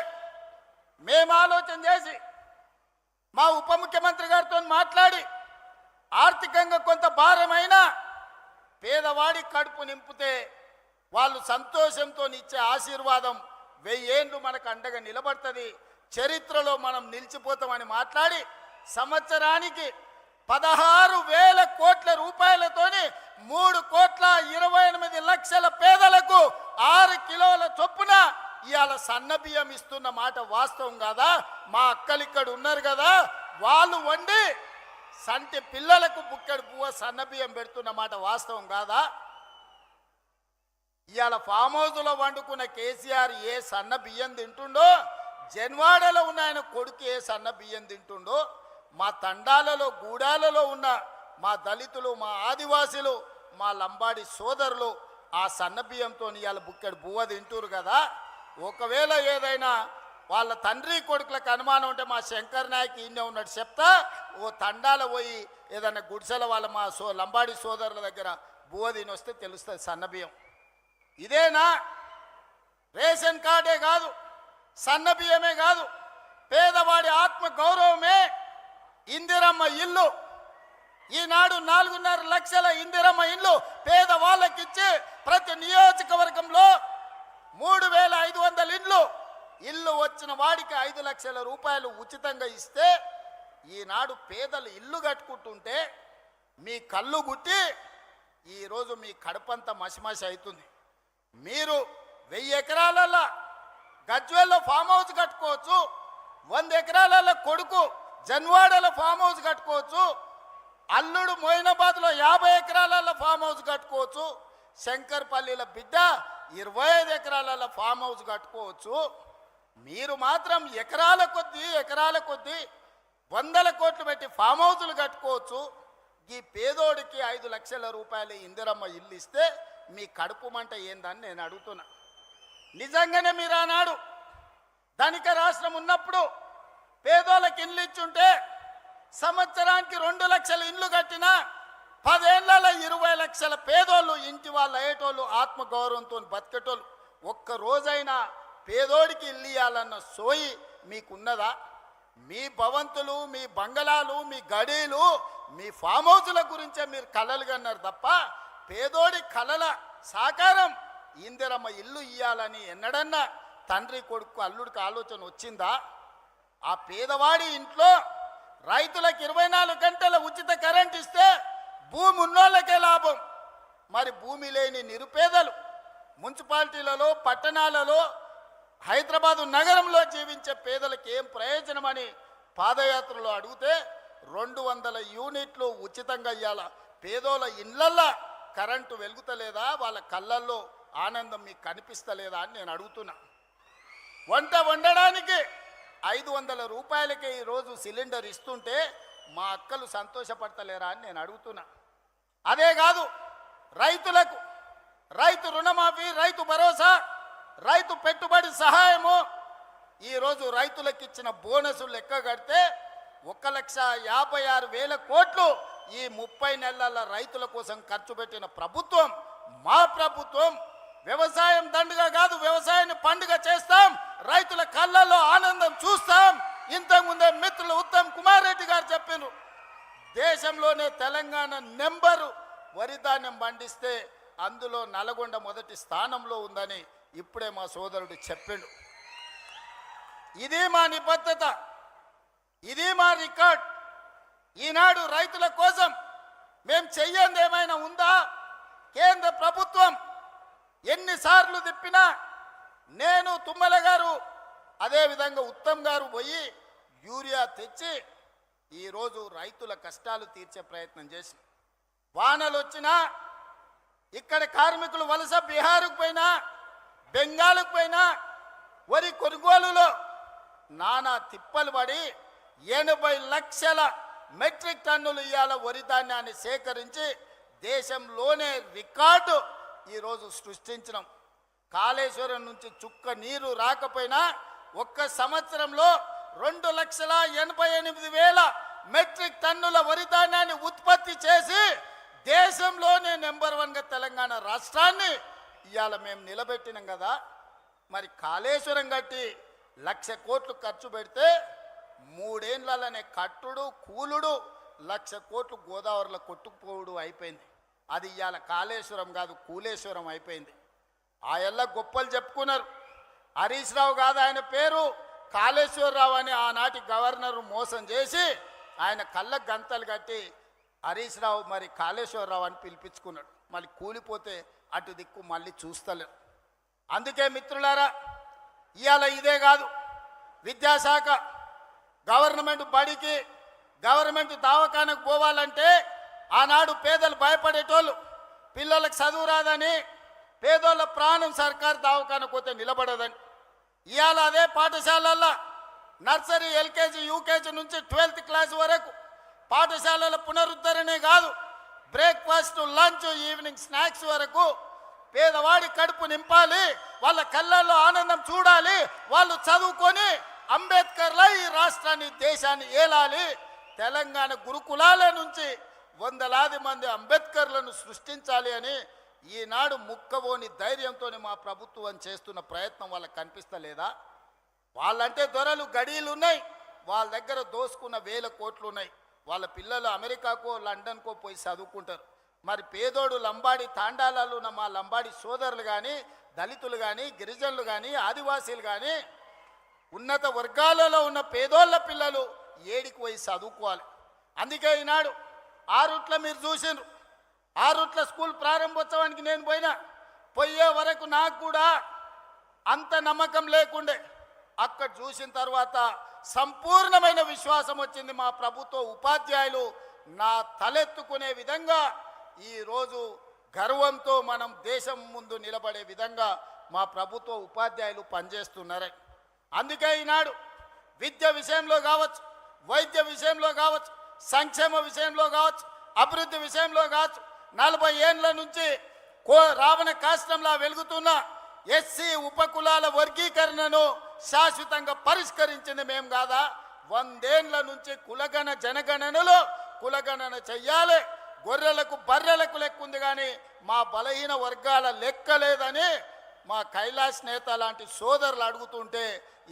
మేము ఆలోచన చేసి మా ఉప ముఖ్యమంత్రి గారితో మాట్లాడి ఆర్థికంగా కొంత భారమైన పేదవాడి కడుపు నింపితే వాళ్ళు సంతోషంతో ఇచ్చే ఆశీర్వాదం 1000 ఏళ్ళు మనకు అండగా నిలబడుతుంది, చరిత్రలో మనం నిలిచిపోతామని మాట్లాడి సంవత్సరానికి 16,000 కోట్ల రూపాయలతోని 3,28,00,000 పేదలకు 6 కిలోల చొప్పున ఇవాళ సన్న బియ్యం ఇస్తున్న మాట వాస్తవం కాదా? మా అక్కలు ఇక్కడ ఉన్నారు కదా, వాళ్ళు వండి సంటి పిల్లలకు బుక్కెడు పువ్వ సన్న బియ్యం పెడుతున్న మాట వాస్తవం కాదా? ఇవాళ ఫామ్ హౌస్లో వండుకున్న కేసీఆర్ ఏ సన్న బియ్యం తింటుండో, జన్వాడలో ఉన్న ఆయన కొడుకు ఏ సన్న బియ్యం తింటుండో, మా తండాలలో గూడాలలో ఉన్న మా దళితులు, మా ఆదివాసులు, మా లంబాడి సోదరులు ఆ సన్న బియ్యంతో ఇవాళ బుక్కెడు బువ్వ తింటురు కదా. ఒకవేళ ఏదైనా వాళ్ళ తండ్రి కొడుకులకు అనుమానం ఉంటే మా శంకర్ నాయక్ ఈయనే ఉన్నాడు చెప్తా, ఓ తండాల పోయి ఏదైనా గుడిసెల వాళ్ళ మా లంబాడి సోదరుల దగ్గర బువ్వ తిని వస్తే తెలుస్తుంది సన్న బియ్యం. ఇదేనా? రేషన్ కార్డే కాదు, సన్న బియ్యమే కాదు, పేదవాడి ఆత్మ గౌరవమే ఇందిరమ్మ ఇల్లు. ఈనాడు 4.5 లక్షల ఇందిరమ్మ ఇల్లు పేదవాళ్ళకిచ్చి ప్రతి నియోజకవర్గంలో 3,500 ఇల్లు వచ్చిన వాడికి 5 లక్షల రూపాయలు ఉచితంగా ఇస్తే ఈనాడు పేదలు ఇల్లు కట్టుకుంటుంటే మీ కళ్ళు గుట్టి ఈరోజు మీ కడుపంతా మసిమసి అవుతుంది. మీరు 1000 ఎకరాలలో గజ్వేల్లో ఫామ్ హౌస్ కట్టుకోవచ్చు, 100 ఎకరాలలో కొడుకు జన్వాడలో ఫామ్ హౌస్ కట్టుకోవచ్చు, అల్లుడు మొయినాబాద్లో 50 ఎకరాలలో ఫామ్ హౌస్ కట్టుకోవచ్చు, శంకర్పల్లిలో బిడ్డ 25 ఎకరాలలో ఫామ్ హౌస్ కట్టుకోవచ్చు. మీరు మాత్రం ఎకరాల కొద్దీ 100 కోట్లు పెట్టి ఫామ్ హౌజులు కట్టుకోవచ్చు. ఈ పేదోడికి 5 లక్షల రూపాయలు ఇందిరమ్మ ఇల్లు ఇస్తే మీ కడుపు మంట ఏందని నేను అడుగుతున్నా. నిజంగానే మీరు ఆనాడు ధనిక రాష్ట్రం ఉన్నప్పుడు పేదోళ్ళకి ఇల్లు ఇచ్చుంటే సంవత్సరానికి 2 లక్షల ఇల్లు కట్టినా 10 ఏళ్లలో 20 లక్షల పేదోళ్ళు ఇంటి వాళ్ళు అయ్యేటోళ్ళు, ఆత్మగౌరవంతో బతికేటోళ్ళు. ఒక్క రోజైనా పేదోడికి ఇల్లు ఇవ్వాలన్న సోయి మీకున్నదా? మీ భవంతులు, మీ బంగళాలు, మీ గడీలు, మీ ఫామ్ హౌజుల గురించే మీరు కలలు కన్నారు తప్ప పేదోడి కలల సాకారం ఇందిరమ్మ ఇల్లు ఇవ్వాలని ఎన్నడన్నా తండ్రి కొడుకు అల్లుడికి ఆలోచన వచ్చిందా? ఆ పేదవాడి ఇంట్లో రైతులకు 24 గంటల ఉచిత కరెంట్ ఇస్తే భూమి ఉన్నోళ్ళకే లాభం. మరి భూమి లేని నిరుపేదలు మున్సిపాలిటీలలో, పట్టణాలలో, హైదరాబాదు నగరంలో జీవించే పేదలకు ఏం ప్రయోజనమని పాదయాత్రలో అడిగితే 200 యూనిట్లు ఉచితంగా ఇవ్వాల. పేదోళ్ళ ఇళ్లల్లో కరెంటు వెలుగుతలేదా? వాళ్ళ కళ్ళల్లో ఆనందం మీకు కనిపిస్తలేదా అని నేను అడుగుతున్నా. వంట వండడానికి 500 రూపాయలకే ఈరోజు సిలిండర్ ఇస్తుంటే మా అక్కలు సంతోషపడతలేరా అని నేను అడుగుతున్నా. అదే కాదు, రైతులకు రైతు రుణమాఫీ, రైతు భరోసా, రైతు పెట్టుబడి సహాయము, ఈరోజు రైతులకు ఇచ్చిన బోనసులు లెక్క కడితే 1,56,000 కోట్లు ఈ 30 నెలల రైతుల కోసం ఖర్చు పెట్టిన ప్రభుత్వం మా ప్రభుత్వం. వ్యవసాయం దండుగా కాదు, వ్యవసాయాన్ని పండుగ చేస్తాం, రైతుల కళ్ళల్లో ఆనందం చూస్తాం. ఇంతకుముందే మిత్రులు ఉత్తమ్ కుమార్ రెడ్డి గారు చెప్పారు, దేశంలోనే తెలంగాణ నెంబరు వరి ధాన్యం పండిస్తే అందులో నల్గొండ మొదటి స్థానంలో ఉందని ఇప్పుడే మా సోదరుడు చెప్పిండు. ఇది మా నిబద్ధత, ఇది మా రికార్డ్. ఈనాడు రైతుల కోసం మేము చెయ్యంది ఏమైనా ఉందా? కేంద్ర ప్రభుత్వం ఎన్నిసార్లు తిప్పినా నేను, తుమ్మల గారు, అదేవిధంగా ఉత్తమ్ గారు పోయి యూరియా తెచ్చి ఈరోజు రైతుల కష్టాలు తీర్చే ప్రయత్నం చేసి, వానలు వచ్చినా ఇక్కడ కార్మికులు వలస బీహార్కు పోయినా, బెంగాల్కు పోయినా, వరి కొనుగోలులో నానా తిప్పలు పడి 80 లక్షల మెట్రిక్ టన్నులు ఇవాళ వరి ధాన్యాన్ని సేకరించి దేశంలోనే రికార్డు ఈరోజు సృష్టించినాం. కాళేశ్వరం నుంచి చుక్క నీరు రాకపోయినా ఒక్క సంవత్సరంలో 2,88,000 మెట్రిక్ టన్నుల వరి ధాన్యాన్ని ఉత్పత్తి చేసి దేశంలోనే నెంబర్ 1గా తెలంగాణ రాష్ట్రాన్ని ఇవాళ మేము నిలబెట్టినాం కదా. మరి కాళేశ్వరం కట్టి 1,00,000 కోట్లు ఖర్చు పెడితే 3 ఏళ్లనే కట్టుడు కూలుడు 1,00,000 కోట్లు గోదావరిలో కొట్టుకుపోవుడు అయిపోయింది. అది ఇవాళ కాళేశ్వరం కాదు, కూలేశ్వరం అయిపోయింది. ఆ ఎల్ల గొప్పలు చెప్పుకున్నారు. హరీష్ రావు కాదు ఆయన పేరు, కాళేశ్వరరావు అని ఆనాటి గవర్నర్ మోసం చేసి ఆయన కళ్ళ గంతలు కట్టి హరీష్ రావు మరి కాళేశ్వరరావు అని పిలిపించుకున్నాడు. మళ్ళీ కూలిపోతే అటు దిక్కు మళ్ళీ చూస్తలేరు. అందుకే మిత్రులారా, ఇవాళ ఇదే కాదు, విద్యాశాఖ గవర్నమెంట్ బడికి, గవర్నమెంట్ దవాఖానకు పోవాలంటే ఆనాడు పేదలు భయపడేటోళ్ళు, పిల్లలకు చదువు రాదని, పేదోళ్ళ ప్రాణం సర్కారు దవాఖానకు పోతే నిలబడదని. ఇవాళ అదే పాఠశాలల్లో నర్సరీ, ఎల్కేజీ, యూకేజీ నుంచి 12th క్లాస్ వరకు పాఠశాలల పునరుద్ధరణే కాదు, బ్రేక్ఫాస్ట్, లంచ్, ఈవినింగ్ స్నాక్స్ వరకు పేదవాడి కడుపు నింపాలి, వాళ్ళ కళ్ళల్లో ఆనందం చూడాలి, వాళ్ళు చదువుకొని అంబేద్కర్లా ఈ రాష్ట్రాన్ని, దేశాన్ని ఏలాలి. తెలంగాణ గురుకులాల నుంచి వందలాది మంది అంబేద్కర్లను సృష్టించాలి అని ఈనాడు ముక్కబోని ధైర్యంతో మా ప్రభుత్వం చేస్తున్న ప్రయత్నం వాళ్ళకి కనిపిస్తలేదా? వాళ్ళంటే దొరలు, గడీలు ఉన్నాయి, వాళ్ళ దగ్గర దోసుకున్న 1000 కోట్లు ఉన్నాయి. వాళ్ళ పిల్లలు అమెరికాకో లండన్కో పోయి చదువుకుంటారు. మరి పేదోడు లంబాడి తాండాలలో ఉన్న మా లంబాడి సోదరులు కానీ, దళితులు కానీ, గిరిజనులు కానీ, ఆదివాసీలు కానీ, ఉన్నత వర్గాలలో ఉన్న పేదోళ్ళ పిల్లలు ఏడికి పోయి చదువుకోవాలి. అందుకే ఈనాడు 6 రూట్ల మీరు చూసిండ్రు, 6 రూట్ల స్కూల్ ప్రారంభోత్సవానికి నేను పోయే వరకు నాకు కూడా అంత నమ్మకం లేకుండే. అక్కడ చూసిన తర్వాత సంపూర్ణమైన విశ్వాసం వచ్చింది. మా ప్రభుత్వ ఉపాధ్యాయులు నా తలెత్తుకునే విధంగా ఈరోజు గర్వంతో మనం దేశం ముందు నిలబడే విధంగా మా ప్రభుత్వ ఉపాధ్యాయులు పనిచేస్తున్నారే. అందుకే ఈనాడు విద్య విషయంలో కావచ్చు, వైద్య విషయంలో కావచ్చు, సంక్షేమ విషయంలో కావచ్చు, అభివృద్ధి విషయంలో కావచ్చు, 40 ఏళ్ల నుంచి రావణ కాష్టంలా వెలుగుతున్న ఎస్సీ ఉపకులాల వర్గీకరణను శాశ్వతంగా పరిష్కరించింది మేము కాదా? 100 ఏళ్ల నుంచి కులగణ జనగణనలో కులగణన చెయ్యాలి, గొర్రెలకు బర్రెలకు లెక్క ఉంది కానీ మా బలహీన వర్గాల లెక్క లేదని మా కైలాష్ నేత లాంటి సోదరులు అడుగుతుంటే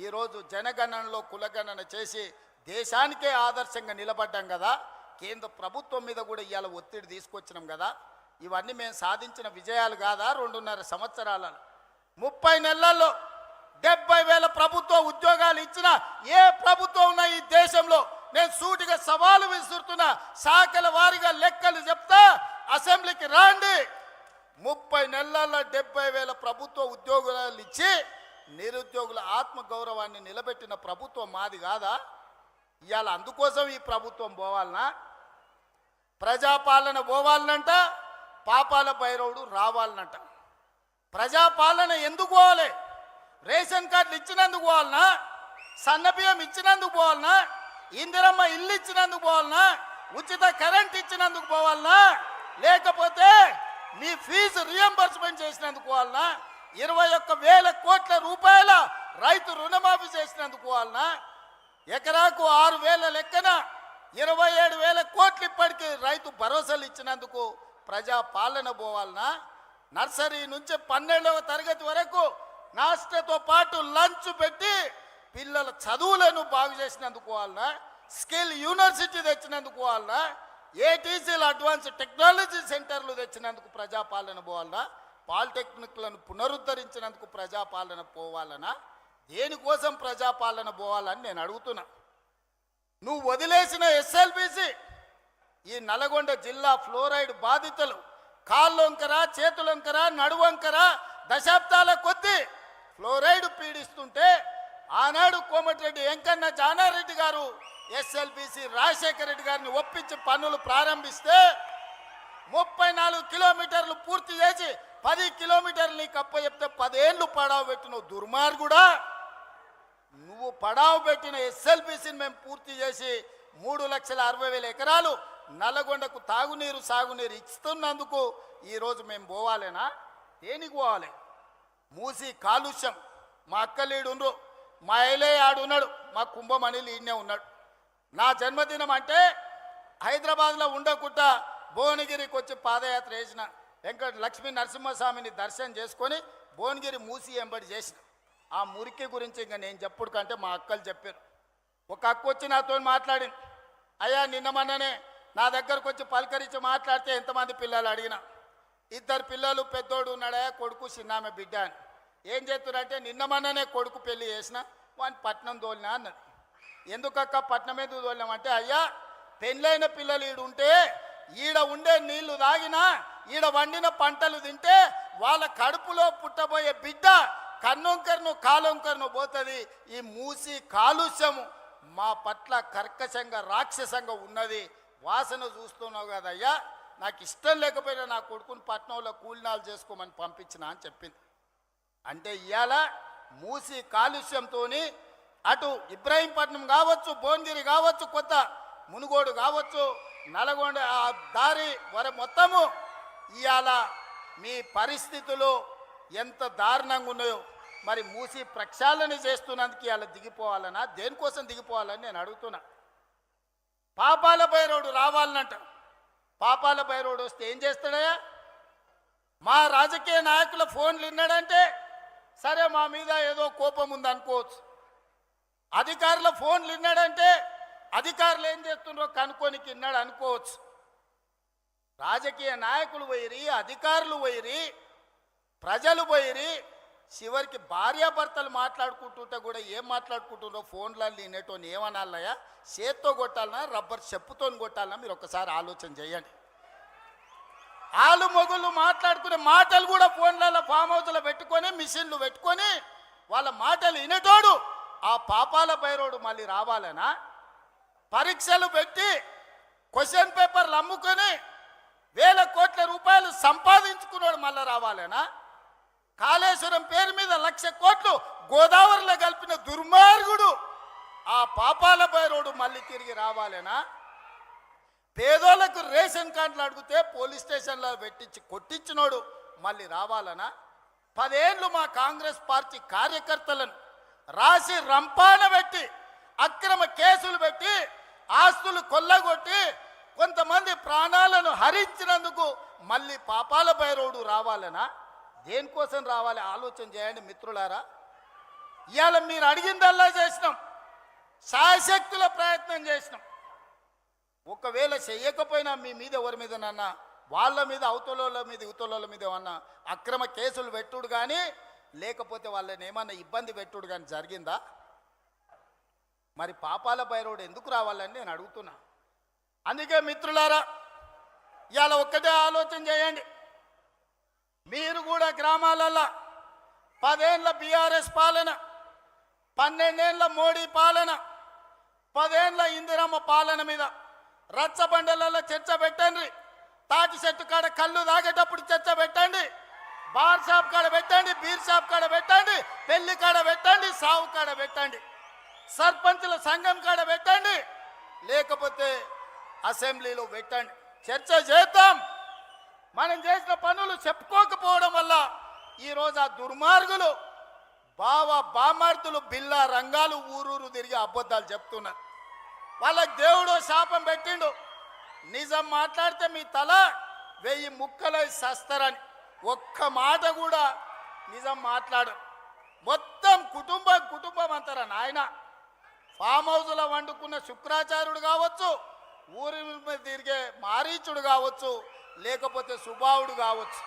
ఈరోజు జనగణనలో కులగణన చేసి దేశానికే ఆదర్శంగా నిలబడ్డాం కదా. కేంద్ర ప్రభుత్వం మీద కూడా ఇవాళ ఒత్తిడి తీసుకొచ్చినాం కదా. ఇవన్నీ మేము సాధించిన విజయాలు కాదా? 2.5 సంవత్సరాలలో 30 నెలల్లో 70,000 ప్రభుత్వ ఉద్యోగాలు ఇచ్చిన ఏ ప్రభుత్వం ఉన్నా ఈ దేశంలో నేను సూటిగా సవాలు విసురుతున్నా. శాఖల వారీగా లెక్కలు చెప్తా, అసెంబ్లీకి రాండి. 30 నెలల్లో 70,000 ప్రభుత్వ ఉద్యోగాలు ఇచ్చి నిరుద్యోగుల ఆత్మగౌరవాన్ని నిలబెట్టిన ప్రభుత్వం మాది కాదా? ఇవాళ అందుకోసం ఈ ప్రభుత్వం పోవాలనా? ప్రజాపాలన పోవాలనంట, పాపాల భైరవుడు రావాలనంట. ప్రజాపాలన ఎందుకు పోవాలి? రేషన్ కార్డులు ఇచ్చినందుకు పోవాలనా? సన్నబియ్యం ఇచ్చినందుకు పోవాలనా? ఇందిరమ్మ ఇల్లు ఇచ్చినందుకు పోవాలనా? ఉచిత కరెంట్ ఇచ్చినందుకు పోవాలనా? లేకపోతే మీ ఫీజు రియంబర్స్మెంట్ చేసినందుకు పోవాలనా? 21,000 కోట్ల రూపాయల రైతు రుణమాఫీ చేసినందుకు పోవాలనా? ఎకరాకు 6,000 లెక్కన 27,000 కోట్లు ఇప్పటికీ రైతు భరోసాలు ఇచ్చినందుకు ప్రజా పాలన పోవాలనా? నర్సరీ నుంచి 12వ తరగతి వరకు నాస్టతో పాటు లంచ్ పెట్టి పిల్లల చదువులను బాగు చేసినందుకు పోవాలనా? స్కిల్ యూనివర్సిటీ తెచ్చినందుకు పోవాలనా? ఏటీసీలు అడ్వాన్స్ టెక్నాలజీ సెంటర్లు తెచ్చినందుకు ప్రజాపాలన పోవాలనా? పాలిటెక్నిక్లను పునరుద్ధరించినందుకు ప్రజాపాలన పోవాలనా? దేనికోసం ప్రజాపాలన పోవాలని నేను అడుగుతున్నా. నువ్వు వదిలేసిన ఎస్ఎల్బిసి ఈ నల్గొండ జిల్లా ఫ్లోరైడ్ బాధితులు కాళ్ళొంకర, చేతులొంకర, నడువంకర దశాబ్దాల కొద్దీ ఫ్లోరైడ్ పీడిస్తుంటే ఆనాడు కోమటిరెడ్డి వెంకన్న జానారెడ్డి గారు ఎస్ఎల్బిసి రాజశేఖర రెడ్డి గారిని ఒప్పించి పనులు ప్రారంభిస్తే 34 కిలోమీటర్లు పూర్తి చేసి 10 కిలోమీటర్లు నీకు అప్పచెప్తే 10 ఏళ్ళు పడావు పెట్టిన దుర్మార్గుడా. నువ్వు పడావు పెట్టిన ఎస్ఎల్బిసిని మేము పూర్తి చేసి 3,60,000 ఎకరాలు నల్లగొండకు తాగునీరు సాగునీరు ఇస్తున్నందుకు ఈరోజు మేము పోవాలేనా? దేనికి పోవాలి? మూసి కాలుష్యం. మా అక్కలీడుండ్రు, మా ఐలే ఆడున్నాడు, మా కుంభమణిలు ఈయనే ఉన్నాడు. నా జన్మదినం అంటే హైదరాబాద్లో ఉండకుండా భువనగిరికి వచ్చి పాదయాత్ర చేసిన. లక్ష్మీ నరసింహస్వామిని దర్శనం చేసుకొని భువనగిరి మూసి ఎంబడి చేసిన. ఆ మురికి గురించి ఇంకా నేను చెప్పుడు కంటే మా అక్కలు చెప్పారు. ఒక అక్క వచ్చి నాతో మాట్లాడింది. అయ్యా నిన్న మొన్ననే నా దగ్గరకు వచ్చి పలకరించి మాట్లాడితే ఎంతమంది పిల్లలు అడిగిన. 2 పిల్లలు, పెద్దోడు ఉన్నాడా, కొడుకు చిన్నామె బిడ్డ అని. ఏం చేస్తున్నారంటే నిన్న మొన్ననే కొడుకు పెళ్లి చేసిన వాడిని పట్నం తోలినా అన్నది. ఎందుకక్క పట్నం ఎందుకు తోలినామంటే, అయ్యా పెళ్ళైన పిల్లలు ఈడుంటే ఈడ ఉండే నీళ్లు తాగినా ఈడ వండిన పంటలు తింటే వాళ్ళ కడుపులో పుట్టబోయే బిడ్డ కన్నొంకర్ను కాలొంకర్ను పోతుంది. ఈ మూసి కాలుష్యము మా పట్ల కర్కశంగా రాక్షసంగా ఉన్నది. వాసన చూస్తున్నావు కదయ్యా, నాకు ఇష్టం లేకపోయినా నా కొడుకుని పట్నంలో కూలినాలు చేసుకోమని పంపించిన అని చెప్పింది. అంటే ఇవాళ మూసి కాలుష్యంతో అటు ఇబ్రాహీంపట్నం కావచ్చు, భువనగిరి కావచ్చు, కొత్త మునుగోడు కావచ్చు, నల్గొండ ఆ దారి మొత్తము ఇవాళ మీ పరిస్థితులు ఎంత దారుణంగా ఉన్నాయో. మరి మూసి ప్రక్షాళన చేస్తున్నందుకు ఇవాళ దిగిపోవాలనా? దేనికోసం దిగిపోవాలని నేను అడుగుతున్నా. పాపాల భైరవుడు రావాలనంట. పాపాల భైరవుడు వస్తే ఏం చేస్తాడయా? మా రాజకీయ నాయకుల ఫోన్లు విన్నాడంటే సరే మా మీద ఏదో కోపం ఉంది అనుకోవచ్చు. అధికారుల ఫోన్లు విన్నాడంటే అధికారులు ఏం చేస్తున్నారో కనుక్కోనికి విన్నాడు అనుకోవచ్చు. రాజకీయ నాయకులు పోయిరి, అధికారులు పోయిరి, ప్రజలు పోయిరి, చివరికి భార్యాభర్తలు మాట్లాడుకుంటుంటే కూడా ఏం మాట్లాడుకుంటున్నారో ఫోన్లలో వినేటోని ఏమనాలయ్యా? చేత్తో కొట్టాలన్నా, రబ్బర్ చెప్పుతో కొట్టాలన్నా? మీరు ఒకసారి ఆలోచన చేయండి. ఆలు మొగుళ్ళు మాట్లాడుకునే మాటలు కూడా ఫోన్లలో ఫామ్ హౌస్లో పెట్టుకొని మిషన్లు పెట్టుకొని వాళ్ళ మాటలు వినేటోడు ఆ పాపాల భైరవుడు మళ్ళీ రావాలనా? పరీక్షలు పెట్టి క్వశ్చన్ పేపర్లు అమ్ముకొని 1,000 కోట్ల రూపాయలు సంపాదించుకున్నాడు మళ్ళీ రావాలనా? కాళేశ్వరం పేరు మీద 1,00,000 కోట్లు గోదావరిలో కలిపిన దుర్మార్గుడు ఆ పాపాల భైరవుడు మళ్ళీ తిరిగి రావాలనా? పేదోళ్లకు రేషన్ కార్డులు అడిగితే పోలీస్ స్టేషన్లో పెట్టించి కొట్టించినోడు మళ్ళీ రావాలనా? 10 ఏళ్ళు మా కాంగ్రెస్ పార్టీ కార్యకర్తలను రాసి రంపాన పెట్టి అక్రమ కేసులు పెట్టి ఆస్తులు కొల్లగొట్టి కొంతమంది ప్రాణాలను హరించినందుకు మళ్ళీ పాపాల భైరవుడు రావాలనా? దేనికోసం రావాలి? ఆలోచన చేయండి మిత్రులారా. ఇవాళ మీరు అడిగిందల్లా చేసినాం, శాయశక్తుల ప్రయత్నం చేసినాం. ఒకవేళ చెయ్యకపోయినా మీ మీద ఎవరి మీద నన్నా వాళ్ళ మీద అవతల మీద ఇవతల మీద ఏమన్నా అక్రమ కేసులు పెట్టుడు కానీ లేకపోతే వాళ్ళని ఏమన్నా ఇబ్బంది పెట్టుడు కానీ జరిగిందా? మరి పాపాల భైరవుడు ఎందుకు రావాలని నేను అడుగుతున్నా. అందుకే మిత్రులారా, ఇవాళ ఒక్కటే ఆలోచన చేయండి. మీరు కూడా గ్రామాలలో 10 ఏళ్ళ బీఆర్ఎస్ పాలన, 12 ఏళ్ళ మోడీ పాలన, 10 ఏళ్ళ ఇందిరమ్మ పాలన మీద రచ్చబండలలో చర్చ పెట్టండి. తాటి చెట్టు కాడ కళ్ళు తాగేటప్పుడు చర్చ పెట్టండి. బార్ షాప్ కాడ పెట్టండి, బీర్ షాప్ కాడ పెట్టండి, పెళ్లి కాడ పెట్టండి, సావు కాడ పెట్టండి, సర్పంచుల సంఘం కాడ పెట్టండి, లేకపోతే అసెంబ్లీలో పెట్టండి. చర్చ చేద్దాం. మనం చేసిన పనులు చెప్పుకోకపోవడం వల్ల ఈరోజు ఆ దుర్మార్గులు బామార్తులు బిల్లా రంగాలు ఊరూరు తిరిగి అబద్ధాలు చెప్తున్నారు. వాళ్ళకి దేవుడు శాపం పెట్టిండు, నిజం మాట్లాడితే మీ తల 1000 ముక్కలై సస్తరని. ఒక్క మాట కూడా నిజం మాట్లాడు. మొత్తం కుటుంబం అంటారా నాయన. ఫామ్ హౌస్లో వండుకున్న శుక్రాచార్యుడు కావచ్చు, ఊరి మీద తిరిగే మారీచుడు కావచ్చు, లేకపోతే సుబావుడు కావచ్చు,